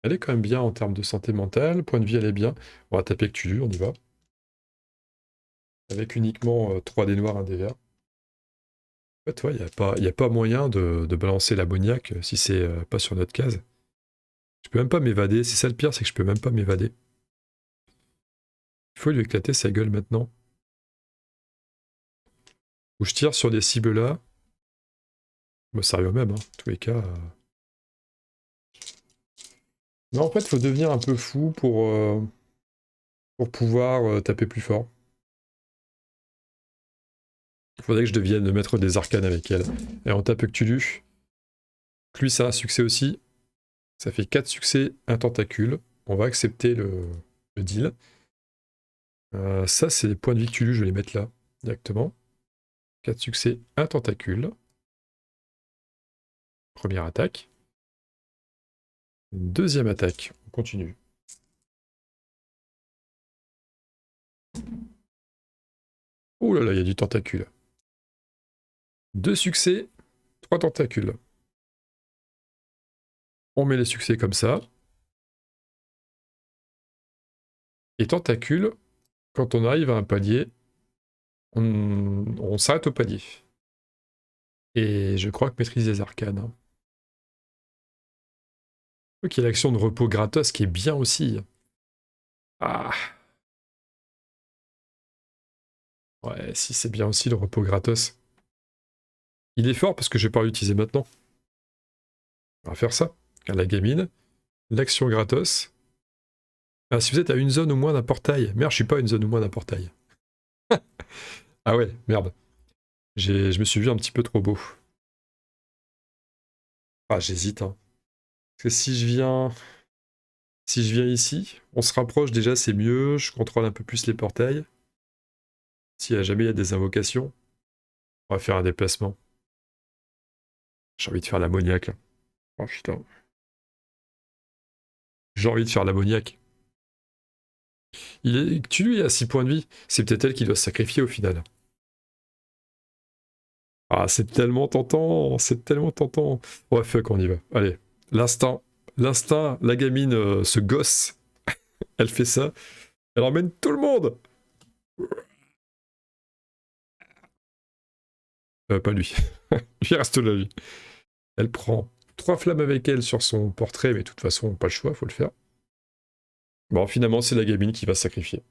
Speaker 1: Elle est quand même bien en termes de santé mentale. Point de vie, elle est bien. On va taper Cthulhu, on y va. Avec uniquement 3 dés noirs, 1 dé vert. En fait, il n'y a pas moyen de balancer l'ammoniaque si c'est pas sur notre case. Je peux même pas m'évader. C'est ça le pire, c'est que je peux même pas m'évader. Il faut lui éclater sa gueule maintenant. Ou je tire sur des cibles là. Bah, ça arrive au même, hein. En tous les cas. Mais en fait, il faut devenir un peu fou pour pouvoir taper plus fort. Il faudrait que je devienne maître des arcanes avec elle. Et on tape Cthulhu. Lui, ça a un succès aussi. Ça fait 4 succès, un tentacule. On va accepter le deal. Ça, c'est les points de vie Cthulhu, je vais les mettre là, directement. 4 succès, un tentacule. Première attaque. Deuxième attaque, on continue. Oh là là, il y a du tentacule. 2 succès, 3 tentacules. On met les succès comme ça. Et tentacule, quand on arrive à un palier, on s'arrête au palier. Et je crois que maîtrise des arcanes. Hein. Ok, l'action de repos gratos qui est bien aussi. Ah. Ouais, si c'est bien aussi le repos gratos. Il est fort parce que je vais pas l'utiliser maintenant. On va faire ça. À la gamine. L'action gratos. Ah, si vous êtes à une zone au moins d'un portail. Merde, je suis pas à une zone au moins d'un portail. Ah ouais, merde. Je me suis vu un petit peu trop beau. Ah, j'hésite. Hein. Parce que si je viens... Si je viens ici, on se rapproche déjà, c'est mieux. Je contrôle un peu plus les portails. Si jamais il y a des invocations, on va faire un déplacement. J'ai envie de faire l'ammoniaque. Oh putain. J'ai envie de faire l'ammoniaque. Tu lui as 6 points de vie. C'est peut-être elle qui doit se sacrifier au final. Ah, c'est tellement tentant. C'est tellement tentant. Ouais, fuck, on y va. Allez. L'instinct. L'instinct, la gamine, ce gosse, elle fait ça. Elle emmène tout le monde. Pas lui. Lui reste là, lui. Elle prend 3 flammes avec elle sur son portrait, mais de toute façon, pas le choix, faut le faire. Bon, finalement, c'est la gamine qui va se sacrifier.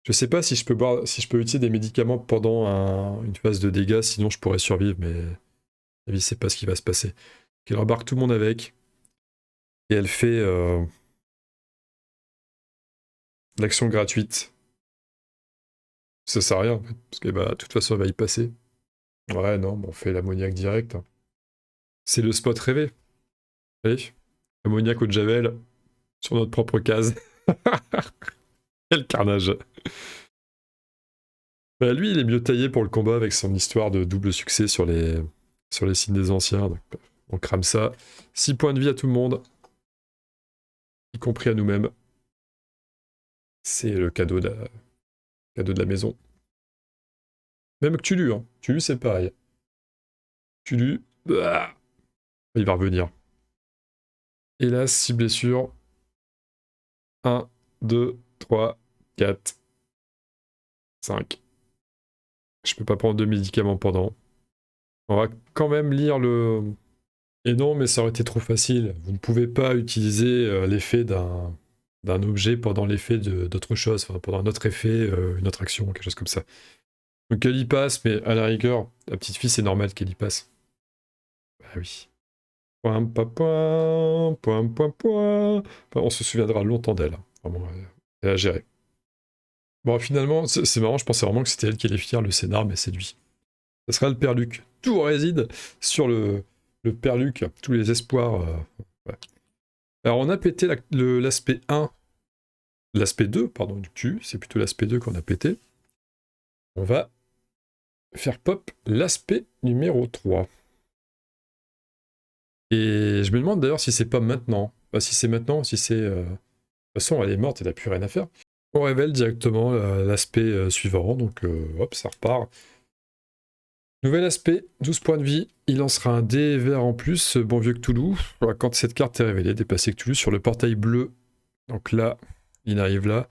Speaker 1: Je sais pas si je peux si je peux utiliser des médicaments pendant une phase de dégâts, sinon je pourrais survivre, mais à mon avis, c'est pas ce qui va se passer. Elle embarque tout le monde avec, et elle fait l'action gratuite. Ça sert à rien, en fait, parce que bah, de toute façon, elle va y passer. Ouais, non, bon, on fait l'ammoniaque direct. Hein. C'est le spot rêvé. Allez, ammoniaque au de Javel, sur notre propre case. Quel carnage. Bah, lui, il est mieux taillé pour le combat avec son histoire de double succès sur les signes des anciens. Donc, on crame ça. 6 points de vie à tout le monde, y compris à nous-mêmes. C'est le cadeau cadeau de la maison. Même que Tulu, hein. Tulu, c'est pareil. Tulu, bah, il va revenir. Hélas, 6 blessures. 1, 2, 3, 4, 5. Je peux pas prendre de médicaments pendant. On va quand même lire le... Et non, mais ça aurait été trop facile. Vous ne pouvez pas utiliser l'effet d'un objet pendant l'effet d'autre chose, enfin, pendant un autre effet, une autre action, quelque chose comme ça. Donc elle y passe, mais à la rigueur, la petite fille, c'est normal qu'elle y passe. Bah oui. Point, point, point, point, point, point. Enfin, on se souviendra longtemps d'elle. Hein. Vraiment, elle a géré. Bon, finalement, c'est marrant, je pensais vraiment que c'était elle qui allait finir le scénar, mais c'est lui. Ça sera le père Luc. Tout réside sur le père Luc. Tous les espoirs. Ouais. Alors, on a pété l'aspect 1. L'aspect 2, pardon, du cul. C'est plutôt l'aspect 2 qu'on a pété. On va faire pop l'aspect numéro 3. Et je me demande d'ailleurs si c'est pas maintenant. Bah, si c'est maintenant, si c'est... De toute façon, elle est morte, elle n'a plus rien à faire. On révèle directement l'aspect suivant, donc hop, ça repart. Nouvel aspect, 12 points de vie, il lancera un dé vert en plus, bon vieux Cthulhu. Quand cette carte est révélée, déplacer Cthulhu sur le portail bleu. Donc là, il arrive là.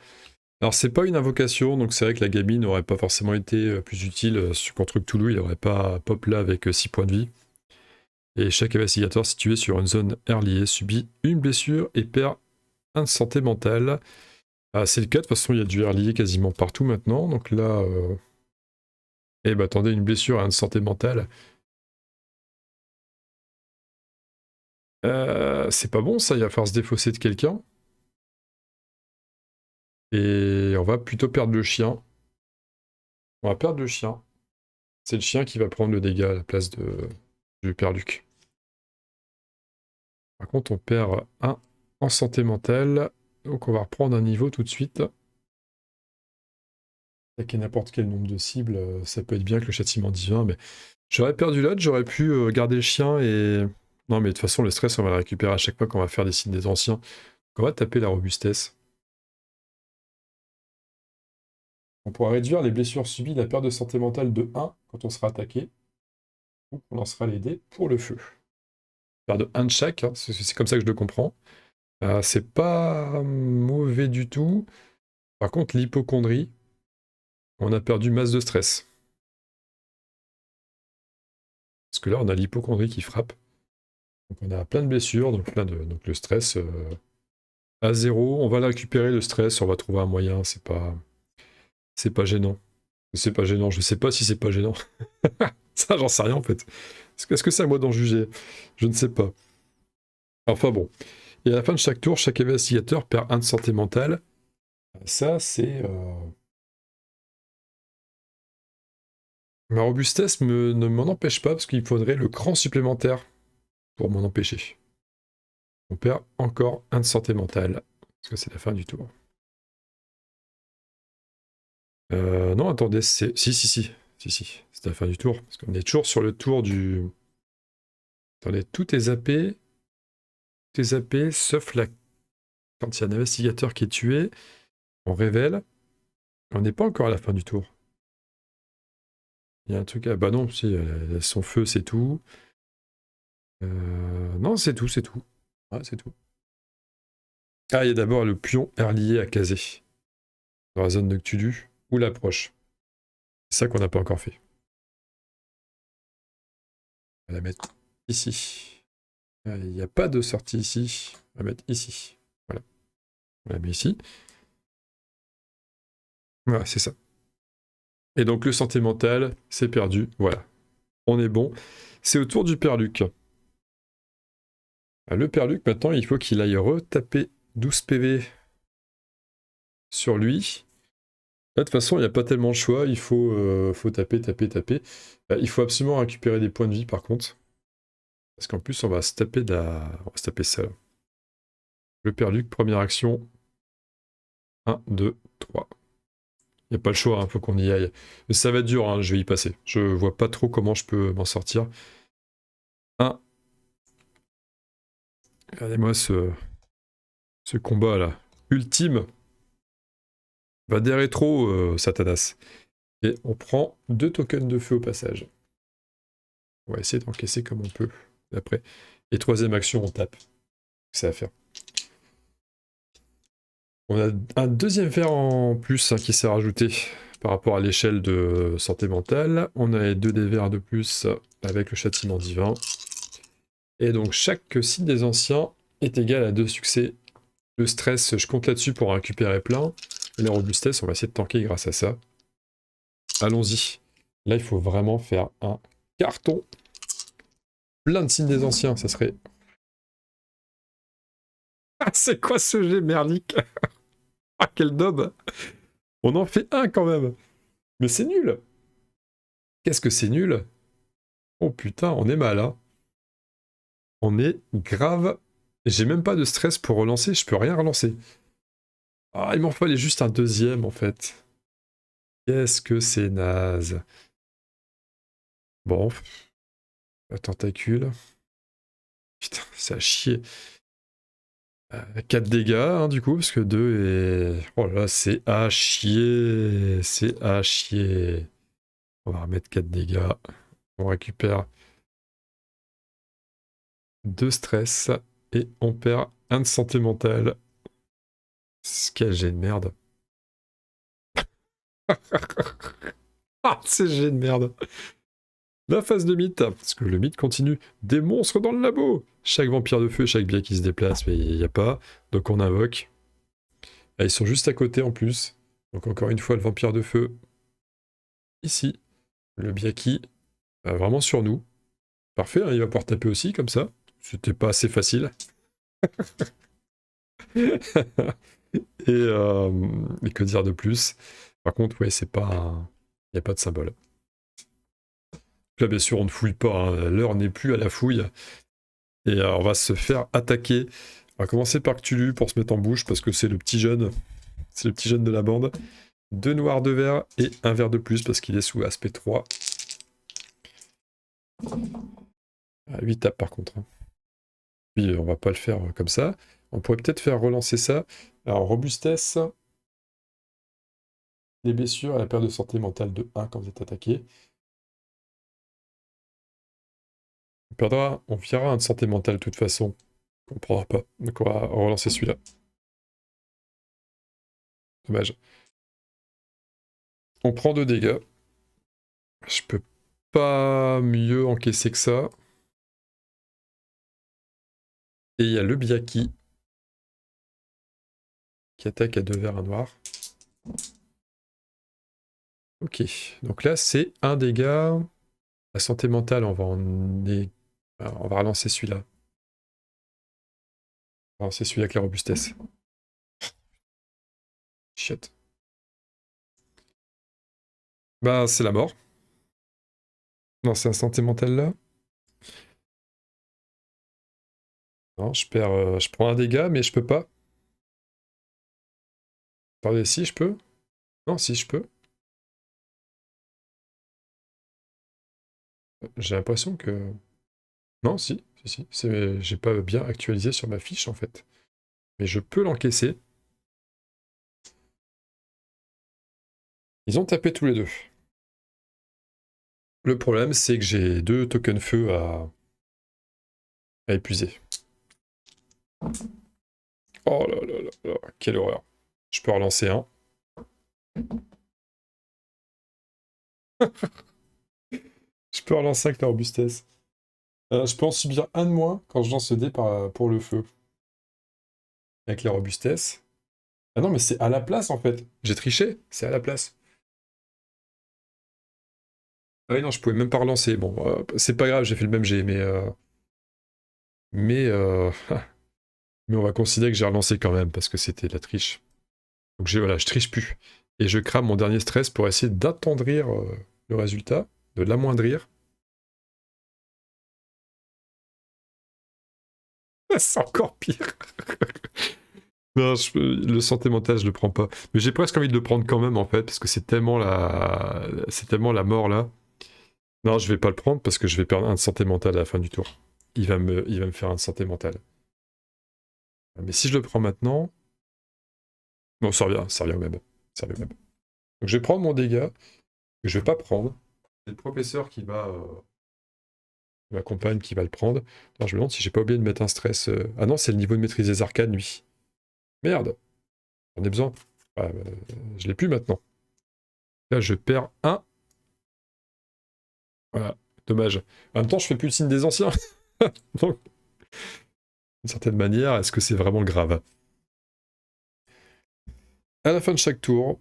Speaker 1: Alors c'est pas une invocation, donc c'est vrai que la gamine n'aurait pas forcément été plus utile contre Cthulhu, il n'aurait pas pop là avec 6 points de vie. Et chaque investigateur situé sur une zone alliée subit une blessure et perd 1 de santé mentale. Ah, c'est le cas, de toute façon il y a du lié quasiment partout maintenant, donc là... Eh ben attendez, une blessure et 1 de santé mentale. C'est pas bon ça, il va falloir se défausser de quelqu'un. Et on va plutôt perdre le chien. On va perdre le chien. C'est le chien qui va prendre le dégât à la place du père Luc. Par contre, on perd 1 en santé mentale. Donc on va reprendre un niveau tout de suite. Attaquer n'importe quel nombre de cibles, ça peut être bien que le châtiment divin, mais j'aurais perdu l'autre, j'aurais pu garder le chien et... Non mais de toute façon, le stress, on va le récupérer à chaque fois qu'on va faire des signes des anciens. Donc on va taper la robustesse. On pourra réduire les blessures subies, la perte de santé mentale de 1 quand on sera attaqué. Donc on lancera les dés pour le feu. Perd de 1 de chaque, hein, c'est comme ça que je le comprends. C'est pas mauvais du tout. Par contre, l'hypocondrie, on a perdu masse de stress. Parce que là, on a l'hypocondrie qui frappe. Donc on a plein de blessures, donc le stress à 0. On va le récupérer, le stress, on va trouver un moyen, c'est pas gênant. C'est pas gênant, je sais pas si c'est pas gênant. Ça, j'en sais rien en fait. Est-ce que c'est à moi d'en juger? Je ne sais pas. Enfin bon. Et à la fin de chaque tour, chaque investigateur perd 1 de santé mentale. Ça, c'est... Ma robustesse ne m'en empêche pas, parce qu'il faudrait le cran supplémentaire pour m'en empêcher. On perd encore 1 de santé mentale, parce que c'est la fin du tour. Non, attendez, c'est... Si, c'est la fin du tour, parce qu'on est toujours sur le tour du... Attendez, tout est zappé, sauf la... Quand il y a un investigateur qui est tué, on révèle, on n'est pas encore à la fin du tour. Il y a un truc... Ah bah non, si, son feu, c'est tout. Non, c'est tout. Ouais, c'est tout. Ah, il y a d'abord le pion air lié à Kazé, dans la zone de Cthulhu, ou l'approche. C'est ça qu'on n'a pas encore fait. On va la mettre ici. Il n'y a pas de sortie ici. On va la mettre ici. Voilà. On la met ici. Voilà, c'est ça. Et donc le santé mental, c'est perdu. Voilà. On est bon. C'est au tour du Père Luc. Le Père Luc, maintenant, il faut qu'il aille retaper 12 PV sur lui. Là, de toute façon, il n'y a pas tellement de choix. Il faut taper. Il faut absolument récupérer des points de vie, par contre. Parce qu'en plus, on va se taper on va se taper ça. Le Père Luc, première action. 1, 2, 3. Il n'y a pas le choix, il faut qu'on y aille. Mais ça va être dur, hein, je vais y passer. Je vois pas trop comment je peux m'en sortir. 1. Regardez-moi ce combat là. Ultime. Va des rétros, Satanas. Et on prend 2 tokens de feu au passage. On va essayer d'encaisser comme on peut. Après. Et troisième action, on tape. C'est à faire. On a un deuxième fer en plus, hein, qui s'est rajouté par rapport à l'échelle de santé mentale. On a les 2 dés verts de plus avec le châtiment divin. Et donc chaque signe des anciens est égal à 2 succès. Le stress, je compte là-dessus pour en récupérer plein. Et la robustesse, on va essayer de tanker grâce à ça. Allons-y. Là, il faut vraiment faire un carton. Plein de signes des anciens, ça serait... Ah, c'est quoi ce jet merdique? Ah, quel daube! On en fait un quand même. Mais c'est nul. Qu'est-ce que c'est nul? Oh putain, on est mal, hein. On est grave. J'ai même pas de stress pour relancer, je peux rien relancer. Ah, il m'en fallait juste un deuxième, en fait. Qu'est-ce que c'est naze. Bon. La tentacule. Putain, ça a chier. 4 dégâts, hein, du coup, parce que 2 est... Oh là, c'est à chier. C'est à chier. On va remettre 4 dégâts. On récupère 2 stress. Et on perd 1 de santé mentale. Quel jet de merde. Ah, c'est jet de merde. La phase de mythe, parce que le mythe continue. Des monstres dans le labo. Chaque vampire de feu, chaque biais qui se déplace, mais il n'y a pas. Donc on invoque. Là, ils sont juste à côté en plus. Donc encore une fois, le vampire de feu. Ici. Le Biaki. Vraiment sur nous. Parfait, hein, il va pouvoir taper aussi, comme ça. C'était pas assez facile. Et que dire de plus? Par contre, ouais, c'est pas... Il n'y a pas de symbole. Là, bien sûr, on ne fouille pas. Hein. L'heure n'est plus à la fouille. Et on va se faire attaquer. On va commencer par Cthulhu pour se mettre en bouche, parce que c'est le petit jeune. C'est le petit jeune de la bande. 2 noirs, 2 verts et 1 vert de plus, parce qu'il est sous aspect 3. 8 tapes par contre. Hein. Puis on va pas le faire comme ça. On pourrait peut-être faire relancer ça. Alors, robustesse. Les blessures à la perte de santé mentale de 1 quand vous êtes attaqué. On virera un de santé mentale de toute façon. On prendra pas. Donc on va relancer celui-là. Dommage. On prend 2 dégâts. Je peux pas mieux encaisser que ça. Et il y a le Biaki qui attaque à 2 verts, 1 noir. Ok, donc là c'est un dégât. La santé mentale, on va relancer celui-là. On va relancer celui-là avec la robustesse. Shit. Bah c'est la mort. Non, c'est un santé mentale là. Non, je perds. Je prends un dégât, mais je peux pas. Attendez, si je peux. Non, si je peux. J'ai l'impression que. Non, si. J'ai pas bien actualisé sur ma fiche en fait. Mais je peux l'encaisser. Ils ont tapé tous les deux. Le problème, c'est que j'ai 2 tokens feu à épuiser. Oh là là là là, quelle horreur. Je peux relancer un. Je peux relancer avec la robustesse. Je peux en subir un de moins quand je lance ce dé pour le feu. Avec la robustesse. Ah non, mais c'est à la place en fait. J'ai triché, c'est à la place. Ah oui, non, je pouvais même pas relancer. Bon, c'est pas grave, j'ai fait le même jet, Mais, mais on va considérer que j'ai relancé quand même, parce que c'était de la triche. Donc voilà, je triche plus. Et je crame mon dernier stress pour essayer d'attendrir le résultat, de l'amoindrir. C'est encore pire. Non, le santé mentale, je le prends pas. Mais j'ai presque envie de le prendre quand même, en fait, parce que c'est tellement la mort, là. Non, je vais pas le prendre, parce que je vais perdre un de santé mentale à la fin du tour. Il va me faire un de santé mentale. Mais si je le prends maintenant... Bon, ça revient au même. Ça revient au même. Donc je vais prendre mon dégât, que je vais pas prendre. C'est le professeur qui va... ma compagne qui va le prendre. Alors je me demande si j'ai pas oublié de mettre un stress... Ah non, c'est le niveau de maîtrise des arcanes, lui. Merde, j'en ai besoin. Ah, je l'ai plus maintenant. Là, je perds un. Voilà, dommage. En même temps, je fais plus le signe des anciens. Donc, d'une certaine manière, est-ce que c'est vraiment grave? À la fin de chaque tour,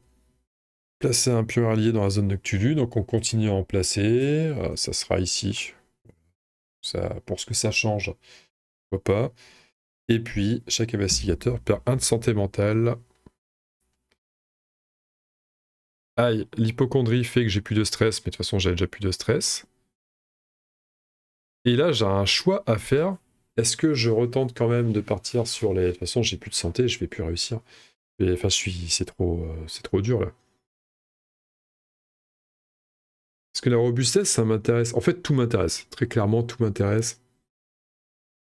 Speaker 1: placer un pion allié dans la zone de Cthulhu. Donc on continue à en placer. Ça sera ici. Ça, pour ce que ça change, pourquoi pas. Et puis, chaque investigateur perd 1 de santé mentale. Aïe, l'hypocondrie fait que j'ai plus de stress, mais de toute façon, j'avais déjà plus de stress. Et là, j'ai un choix à faire. Est-ce que je retente quand même de partir sur les... De toute façon, j'ai plus de santé, je vais plus réussir. Enfin, c'est trop dur, là. Parce que la robustesse, ça m'intéresse. En fait, tout m'intéresse. Très clairement, tout m'intéresse.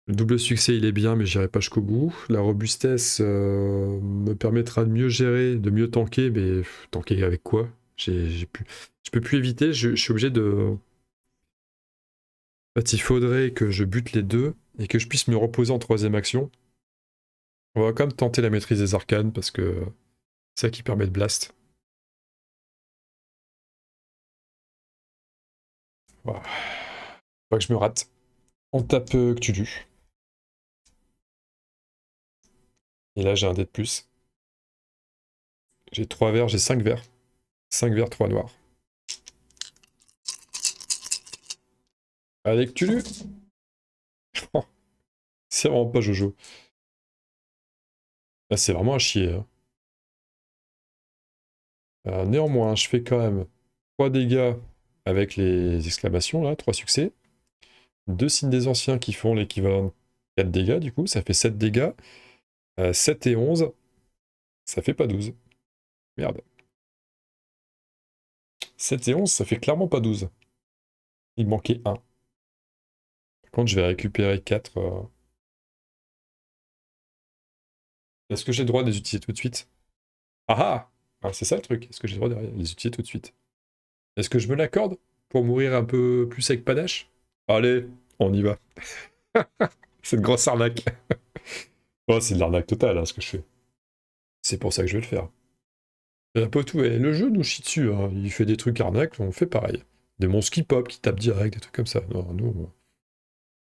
Speaker 1: Le double succès, il est bien, mais j'irai pas jusqu'au bout. La robustesse me permettra de mieux gérer, de mieux tanker, mais tanker avec quoi? Je peux plus éviter, je suis obligé de... En fait, il faudrait que je bute les deux et que je puisse me reposer en troisième action. On va quand même tenter la maîtrise des arcanes parce que c'est ça qui permet de blast. Voilà. Faut pas que je me rate. On tape Cthulhu. Et là, j'ai un dé de plus. J'ai 3 verts, j'ai 5 verts. 5 verts, 3 noirs. Allez, Cthulhu. C'est vraiment pas Jojo. Là, c'est vraiment à chier. Hein. Néanmoins, je fais quand même 3 dégâts avec les exclamations, là, 3 succès. 2 signes des anciens qui font l'équivalent de 4 dégâts, du coup, ça fait 7 dégâts. 7 et 11, ça fait pas 12. Merde. 7 et 11, ça fait clairement pas 12. Il manquait 1. Par contre, je vais récupérer 4. Est-ce que j'ai le droit de les utiliser tout de suite? Ah ah, c'est ça le truc. Est-ce que j'ai le droit de les utiliser tout de suite? Est-ce que je me l'accorde pour mourir un peu plus avec panache? Allez, On y va. C'est une grosse arnaque. Oh, c'est de l'arnaque totale, hein, ce que je fais. C'est pour ça que je vais le faire. Un peu tout. Et le jeu nous chie dessus. Hein. Il fait des trucs arnaques, on fait pareil. Des monstres qui pop, qui tapent direct, des trucs comme ça. Non, nous, on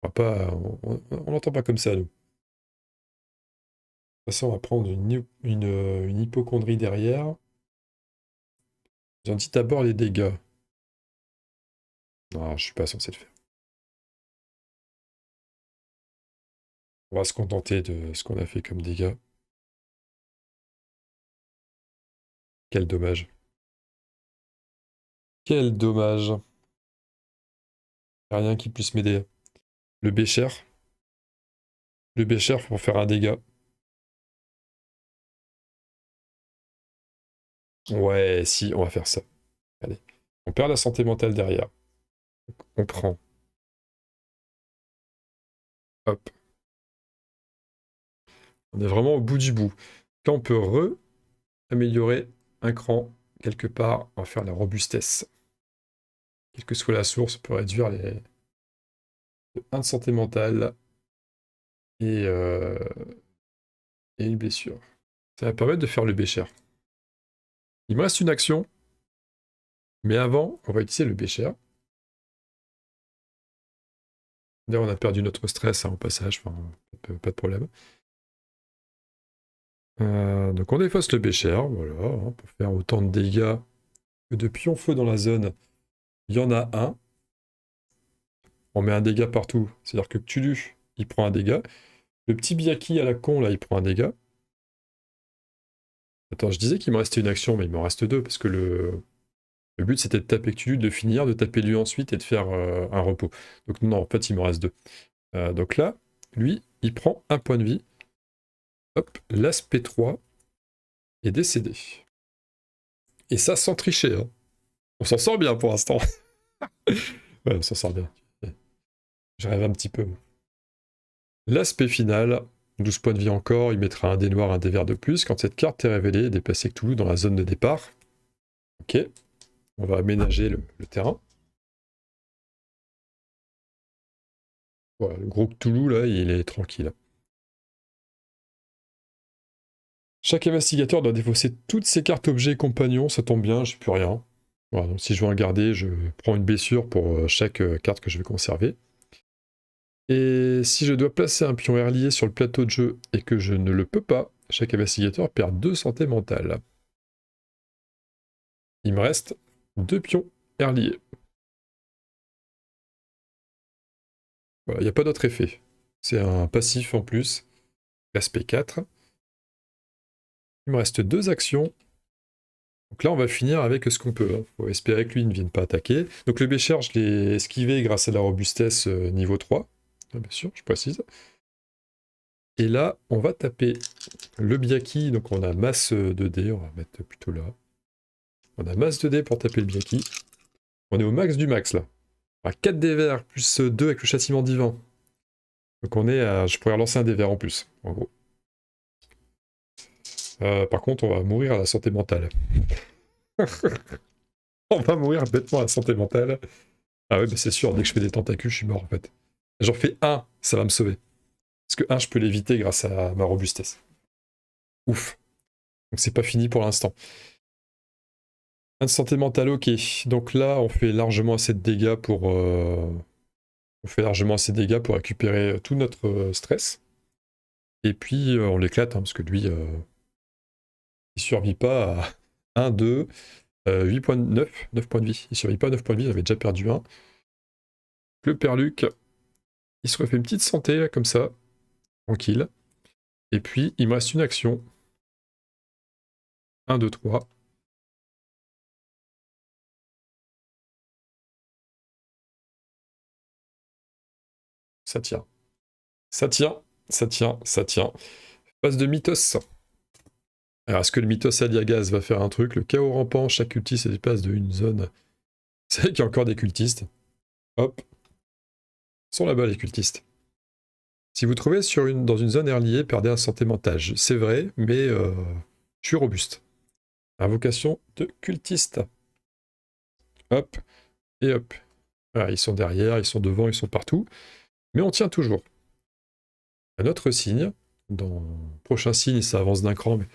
Speaker 1: va pas. On l'entend pas comme ça, nous. De toute façon, on va prendre une hypocondrie derrière. J'en dis d'abord les dégâts. Non, je suis pas censé le faire. On va se contenter de ce qu'on a fait comme dégâts. Quel dommage. Quel dommage. Rien qui puisse m'aider. Le bécher. Le bécher pour faire un dégât. Ouais, si, on va faire ça. Allez. On perd la santé mentale derrière. On prend. Hop. On est vraiment au bout du bout. Là, on peut améliorer un cran quelque part. On va faire la robustesse. Quelle que soit la source, on peut réduire les 1 de santé mentale et une blessure. Ça va permettre de faire le bécher. Il me reste une action. Mais avant, on va utiliser le bécher. D'ailleurs, on a perdu notre stress hein, au passage. Enfin, pas de problème. Donc on défausse le bécher, voilà, hein, pour faire autant de dégâts que de pions feu dans la zone. Il y en a un. On met un dégât partout. C'est-à-dire que Cthulhu, il prend un dégât. Le petit Biaki à la con, là, il prend un dégât. Attends, je disais qu'il me restait une action, mais il m'en reste deux, parce que le but, c'était de taper Cthulhu, de finir, de taper lui ensuite et de faire un repos. Donc non, en fait, il me reste deux. Donc là, lui, il prend un point de vie. Hop, l'aspect 3 est décédé. Et ça sans tricher. Hein. On s'en sort bien pour l'instant. Ouais, on s'en sort bien. Je rêve un petit peu. L'aspect final, 12 points de vie encore, il mettra un dé noir, un dé vert de plus. Quand cette carte est révélée et déplacer Cthulhu dans la zone de départ. Ok, on va aménager le terrain. Voilà, le gros Cthulhu, là, il est tranquille. Chaque investigateur doit défausser toutes ses cartes objets et compagnons, ça tombe bien, j'ai plus rien. Voilà, donc si je veux en garder, je prends une blessure pour chaque carte que je vais conserver. Et si je dois placer un pion air lié sur le plateau de jeu et que je ne le peux pas, chaque investigateur perd 2 santé mentale. Il me reste 2 pions air liés. Voilà, il n'y a pas d'autre effet. C'est un passif en plus. Aspect 4. Il me reste 2 actions. Donc là, on va finir avec ce qu'on peut. Faut espérer que lui ne vienne pas attaquer. Donc le bécher, je l'ai esquivé grâce à la robustesse niveau 3. Bien sûr, je précise. Et là, on va taper le Biaki. Donc on a masse de dés. On va mettre plutôt là. On a masse de dés pour taper le Biaki. On est au max du max là. On a 4 dés verts plus 2 avec le châtiment divin. Donc on est à... Je pourrais relancer un dé vert en plus, en gros. Par contre, on va mourir à la santé mentale. On va mourir bêtement à la santé mentale. Ah ouais, bah c'est sûr, dès que je fais des tentacules, je suis mort en fait. J'en fais un, ça va me sauver. Parce que un, je peux l'éviter grâce à ma robustesse. Ouf. Donc c'est pas fini pour l'instant. Un de santé mentale, ok. Donc là, on fait largement assez de dégâts pour... On fait largement assez de dégâts pour récupérer tout notre stress. Et puis, on l'éclate, hein, parce que lui, il survit pas à 1, 2, 8 points de 9 points de vie. Il survit pas à 9 points de vie, j'avais déjà perdu un. Le père Luc, il se refait une petite santé, là, comme ça, tranquille. Et puis, il me reste une action. 1, 2, 3. Ça tient. Ça tient, ça tient, ça tient. Phase de Mythos. Alors, est-ce que le Mythos Aliagaz va faire un truc? Le chaos rampant, chaque cultiste se déplace de une zone. C'est vrai qu'il y a encore des cultistes. Hop. Ils sont là-bas, les cultistes. Si vous trouvez dans une zone air liée, perdez un santé mental. C'est vrai, mais je suis robuste. Invocation de cultiste. Hop, et hop. Voilà, ils sont derrière, ils sont devant, ils sont partout. Mais on tient toujours. Un autre signe, dans le prochain signe, ça avance d'un cran, mais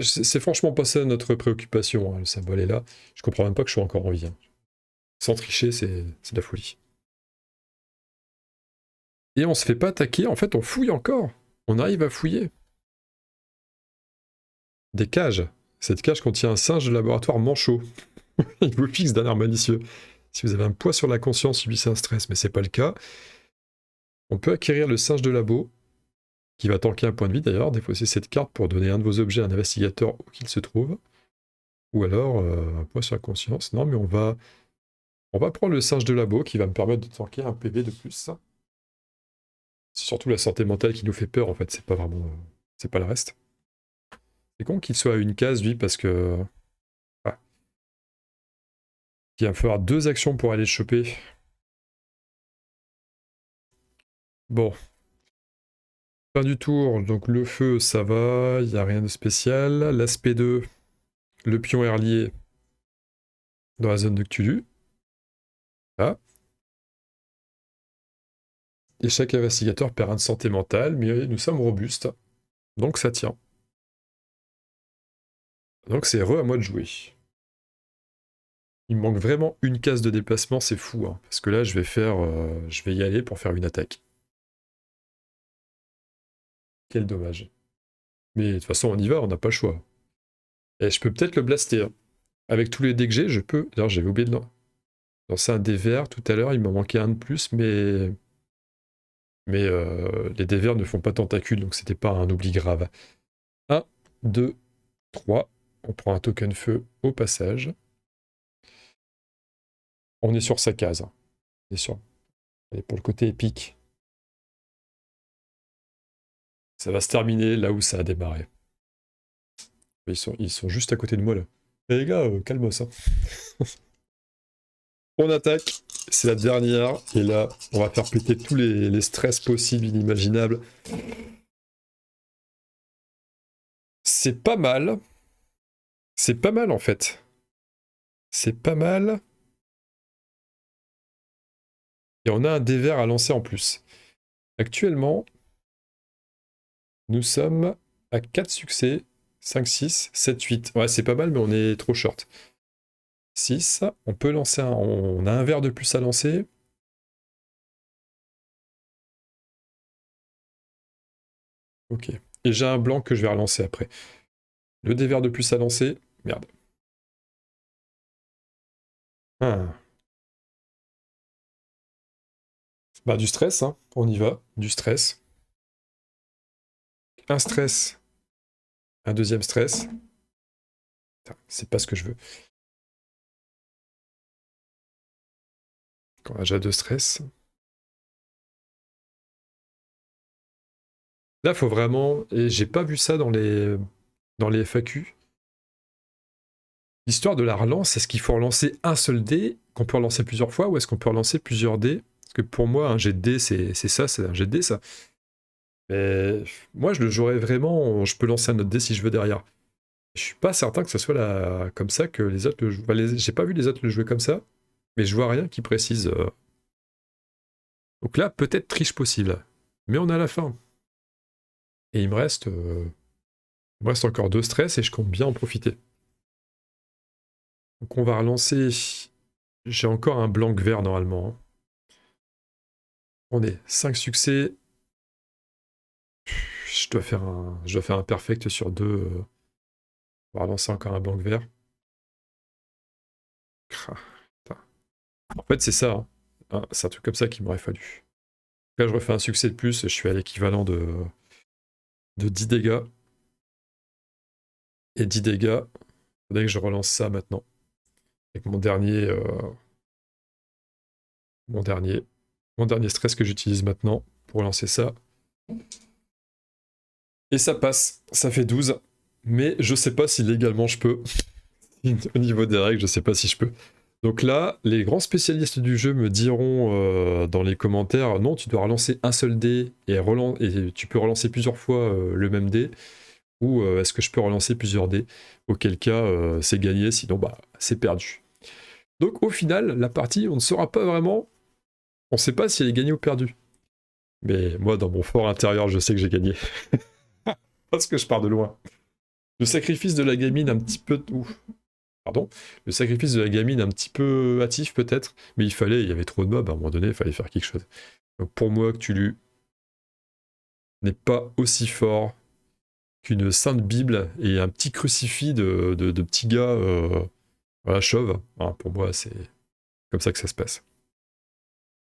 Speaker 1: c'est franchement pas ça notre préoccupation, hein, le symbole est là. Je comprends même pas que je sois encore en vie. Hein. Sans tricher, c'est de la folie. Et on se fait pas attaquer, en fait on fouille encore. On arrive à fouiller. Des cages. Cette cage contient un singe de laboratoire manchot. Il vous fixe d'un air malicieux. Si vous avez un poids sur la conscience, subissez un stress, mais c'est pas le cas. On peut acquérir le singe de labo, qui va tanker un point de vie d'ailleurs, défausser cette carte pour donner un de vos objets à un investigateur où qu'il se trouve. Ou alors un poids sur la conscience. Non, mais on va prendre le singe de labo qui va me permettre de tanker un PV de plus. C'est surtout la santé mentale qui nous fait peur en fait, c'est pas vraiment. C'est pas le reste. C'est con qu'il soit à une case, lui, parce que. Ah. Il va me falloir 2 actions pour aller le choper. Bon. Fin du tour, donc le feu, ça va, il n'y a rien de spécial. L'aspect 2, le pion est relié dans la zone de Cthulhu. Ah. Et chaque investigateur perd un de santé mentale, mais nous sommes robustes. Donc ça tient. Donc c'est à moi de jouer. Il me manque vraiment une case de déplacement, c'est fou. Hein, parce que là, je vais y aller pour faire une attaque. Quel dommage. Mais de toute façon, on y va, on n'a pas le choix. Et je peux peut-être le blaster. Hein. Avec tous les dés que j'ai, je peux. D'ailleurs, j'avais oublié de lancer un dé vert tout à l'heure, il m'en manquait un de plus, mais les dés verts ne font pas tentacule, donc c'était pas un oubli grave. 1, 2, 3. On prend un token feu au passage. On est sur sa case. Hein. On est sur. Et pour le côté épique. Ça va se terminer là où ça a démarré. Ils sont juste à côté de moi là. Eh les gars, calmos. Hein. On attaque, c'est la dernière, et là, on va faire péter tous les stress possibles, inimaginables. C'est pas mal. C'est pas mal en fait. C'est pas mal. Et on a un dé vert à lancer en plus. Actuellement, nous sommes à 4 succès. 5, 6, 7, 8. Ouais, c'est pas mal, mais on est trop short. 6, on peut lancer un... On a un verre de plus à lancer. Ok. Et j'ai un blanc que je vais relancer après. Le dé vert de plus à lancer. Merde. Ah. Bah du stress, hein. On y va. Du stress. Un stress. Un deuxième stress. C'est pas ce que je veux. Quand j'ai 2 stress. Là, faut vraiment... Et j'ai pas vu ça dans les FAQ. L'histoire de la relance, est-ce qu'il faut relancer un seul dé, qu'on peut relancer plusieurs fois, ou est-ce qu'on peut relancer plusieurs dés? Parce que pour moi, un jet de dés, c'est ça, c'est un jet de dés, ça. Mais moi, je le jouerais vraiment, je peux lancer un autre dé si je veux derrière. Je suis pas certain que ce soit comme ça que les autres le jouent. Enfin, j'ai pas vu les autres le jouer comme ça, mais je vois rien qui précise. Donc là, peut-être triche possible. Mais on est à la fin. Et il me reste encore 2 stress et je compte bien en profiter. Donc on va relancer. J'ai encore un blanc vert normalement. Hein. On est 5 succès. Je dois faire un perfect sur 2. On va relancer encore un blanc vert. En fait, c'est ça. Hein. Hein, c'est un truc comme ça qu'il m'aurait fallu. Là, je refais un succès de plus et je suis à l'équivalent de 10 dégâts. Et 10 dégâts, il faudrait que je relance ça maintenant. Avec mon dernier stress que j'utilise maintenant pour lancer ça. Et ça passe, ça fait 12. Mais je sais pas si légalement je peux. Au niveau des règles, je sais pas si je peux. Donc là, les grands spécialistes du jeu me diront dans les commentaires, non, tu dois relancer un seul dé et tu peux relancer plusieurs fois le même dé. Ou est-ce que je peux relancer plusieurs dés? Auquel cas, c'est gagné, sinon, bah, c'est perdu. Donc au final, la partie, on ne saura pas vraiment. On ne sait pas si elle est gagnée ou perdue. Mais moi, dans mon fort intérieur, je sais que j'ai gagné. Parce que je pars de loin. Le sacrifice de la gamine un petit peu... Ouf. Pardon. Le sacrifice de la gamine un petit peu hâtif peut-être. Mais il y avait trop de mobs, à un moment donné, il fallait faire quelque chose. Donc pour moi, Cthulhu n'est pas aussi fort qu'une sainte Bible et un petit crucifix de petits gars voilà, chauves. Hein, pour moi, c'est comme ça que ça se passe.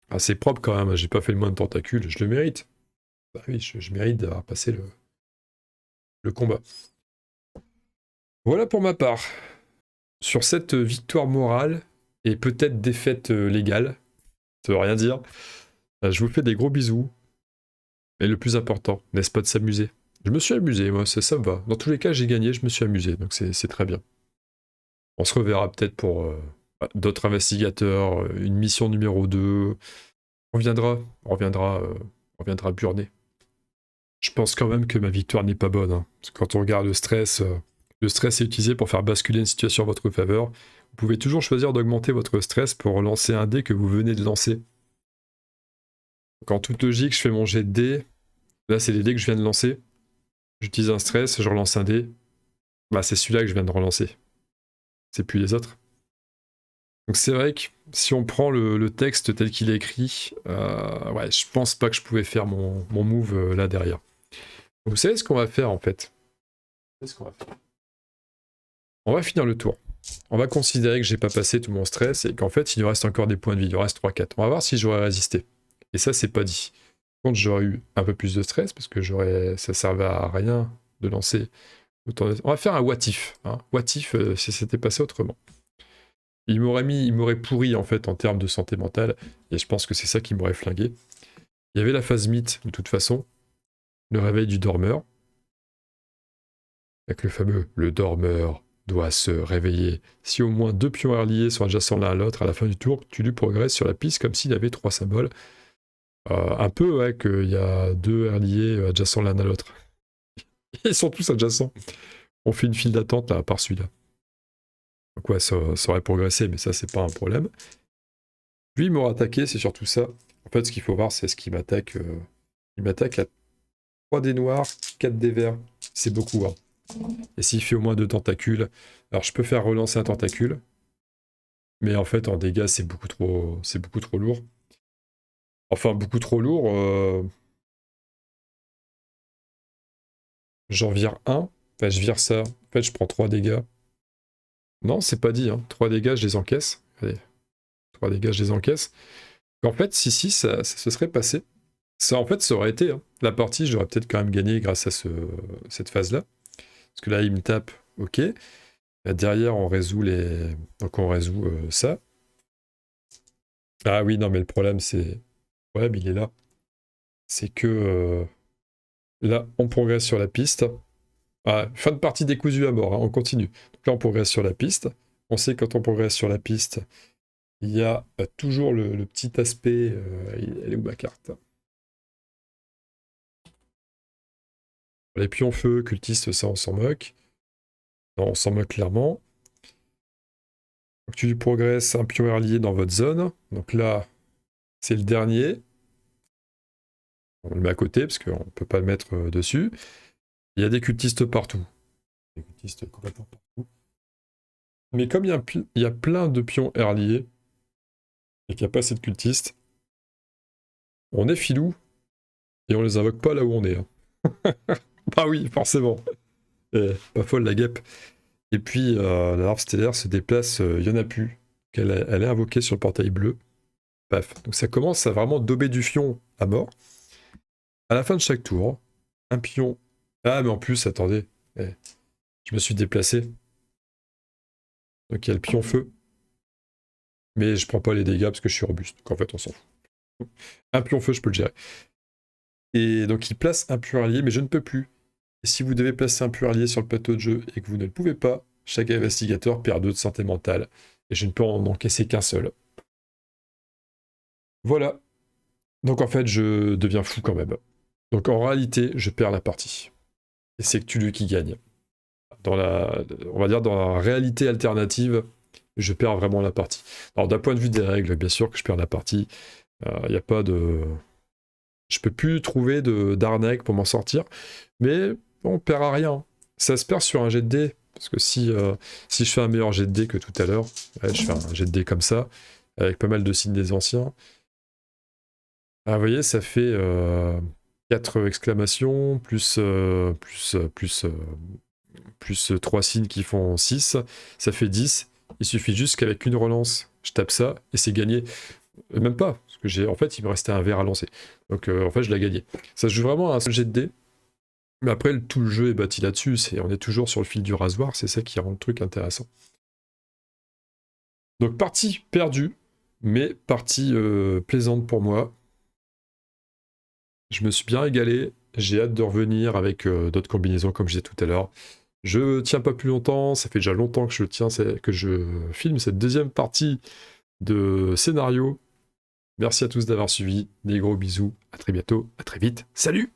Speaker 1: Ah, c'est propre quand même, j'ai pas fait le moins de tentacules, je le mérite. Bah oui, je mérite d'avoir passé le combat. Voilà pour ma part. Sur cette victoire morale et peut-être défaite légale, ça veut rien dire, je vous fais des gros bisous. Et le plus important, n'est-ce pas de s'amuser? Je me suis amusé, moi, ça me va. Dans tous les cas, j'ai gagné, je me suis amusé, donc c'est très bien. On se reverra peut-être pour d'autres investigateurs, une mission numéro 2. On reviendra burner. Je pense quand même que ma victoire n'est pas bonne. Hein. Parce que quand on regarde le stress est utilisé pour faire basculer une situation en votre faveur. Vous pouvez toujours choisir d'augmenter votre stress pour relancer un dé que vous venez de lancer. Donc en toute logique, je fais mon jet de dés. Là, c'est les dés que je viens de lancer. J'utilise un stress, je relance un dé. Bah, c'est celui-là que je viens de relancer. C'est plus les autres. Donc c'est vrai que si on prend le texte tel qu'il est écrit, ouais, je pense pas que je pouvais faire mon move là derrière. Vous savez ce qu'on va faire en fait? On va finir le tour. On va considérer que j'ai pas passé tout mon stress et qu'en fait il nous reste encore des points de vie, il nous reste 3-4. On va voir si j'aurais résisté. Et ça c'est pas dit. Par contre j'aurais eu un peu plus de stress parce que ça servait à rien de lancer autant de... On va faire un what if. Hein. What if si c'était passé autrement. Il m'aurait pourri en fait en termes de santé mentale et je pense que c'est ça qui m'aurait flingué. Il y avait la phase mythe de toute façon, le réveil du dormeur. Avec le fameux « le dormeur doit se réveiller ». Si au moins 2 pions alliés sont adjacents l'un à l'autre à la fin du tour, tu lui progresses sur la piste comme s'il avait 3 symboles. Un peu, ouais, qu'il y a 2 alliés adjacents l'un à l'autre. Ils sont tous adjacents. On fait une file d'attente là, à part celui-là. Donc ouais, ça aurait progressé, mais ça, c'est pas un problème. Lui, il m'aura attaqué, c'est surtout ça. En fait, ce qu'il faut voir, c'est ce qu'il m'attaque. Il m'attaque à 3 dés noirs, 4 dés verts. C'est beaucoup, hein. Et s'il fait au moins 2 tentacules, alors je peux faire relancer un tentacule, mais en fait en dégâts c'est beaucoup trop lourd. Enfin beaucoup trop lourd. J'en vire un, enfin je vire ça. En fait je prends 3 dégâts. Non c'est pas dit, hein. 3 dégâts je les encaisse. Allez, 3 dégâts je les encaisse. En fait si ça se serait passé. Ça en fait ça aurait été. Hein. La partie j'aurais peut-être quand même gagné grâce à cette phase là. Parce que là il me tape, ok. Derrière, on résout Donc on résout ça. Ah oui, non, mais le problème, c'est... Ouais, mais il est là. C'est que... là, on progresse sur la piste. Ah, fin de partie décousue à mort, hein, on continue. Donc là, on progresse sur la piste. On sait que quand on progresse sur la piste, il y a toujours le petit aspect... elle est où ma carte? Les pions feu, cultistes, ça, on s'en moque. Non, on s'en moque clairement. Donc tu progresses un pion allié dans votre zone. Donc là, c'est le dernier. On le met à côté parce qu'on ne peut pas le mettre dessus. Il y a des cultistes partout. Des cultistes complètement partout. Mais comme il y a plein de pions alliés et qu'il n'y a pas assez de cultistes, on est filou et on les invoque pas là où on est. Hein. Bah oui, forcément. Pas folle la guêpe. Et puis la larve stellaire se déplace, il n'y en a plus. Elle est invoquée sur le portail bleu. Paf. Donc ça commence à vraiment dober du fion à mort. À la fin de chaque tour, un pion... Ah mais en plus, attendez, je me suis déplacé. Donc il y a le pion feu. Mais je prends pas les dégâts parce que je suis robuste. Donc en fait, on s'en fout. Un pion feu, je peux le gérer. Et donc il place un pion allié, mais je ne peux plus. Et si vous devez placer un pion allié sur le plateau de jeu et que vous ne le pouvez pas, chaque investigateur perd 2 de santé mentale. Et je ne peux en encaisser qu'un seul. Voilà. Donc en fait, je deviens fou quand même. Donc en réalité, je perds la partie. Et c'est Cthulhu qui gagne. On va dire dans la réalité alternative, je perds vraiment la partie. Alors d'un point de vue des règles, bien sûr que je perds la partie. Il n'y a pas de... Je peux plus trouver d'arnaque pour m'en sortir. Mais on perd à rien. Ça se perd sur un jet de dés. Parce que si je fais un meilleur jet de dés que tout à l'heure, ouais, je fais un jet de dés comme ça, avec pas mal de signes des anciens. Ah, vous voyez, ça fait 4 exclamations, plus 3 signes qui font 6, ça fait 10. Il suffit juste qu'avec une relance, je tape ça, et c'est gagné. Même pas, parce que en fait, il me restait un verre à lancer. Donc en fait, je l'ai gagné. Ça se joue vraiment à un seul jet de dés. Mais après, tout le jeu est bâti là-dessus. On est toujours sur le fil du rasoir, c'est ça qui rend le truc intéressant. Donc partie perdue, mais partie plaisante pour moi. Je me suis bien régalé. J'ai hâte de revenir avec d'autres combinaisons, comme je disais tout à l'heure. Je tiens pas plus longtemps, ça fait déjà longtemps que je filme cette deuxième partie de scénario. Merci à tous d'avoir suivi, des gros bisous, à très bientôt, à très vite, salut!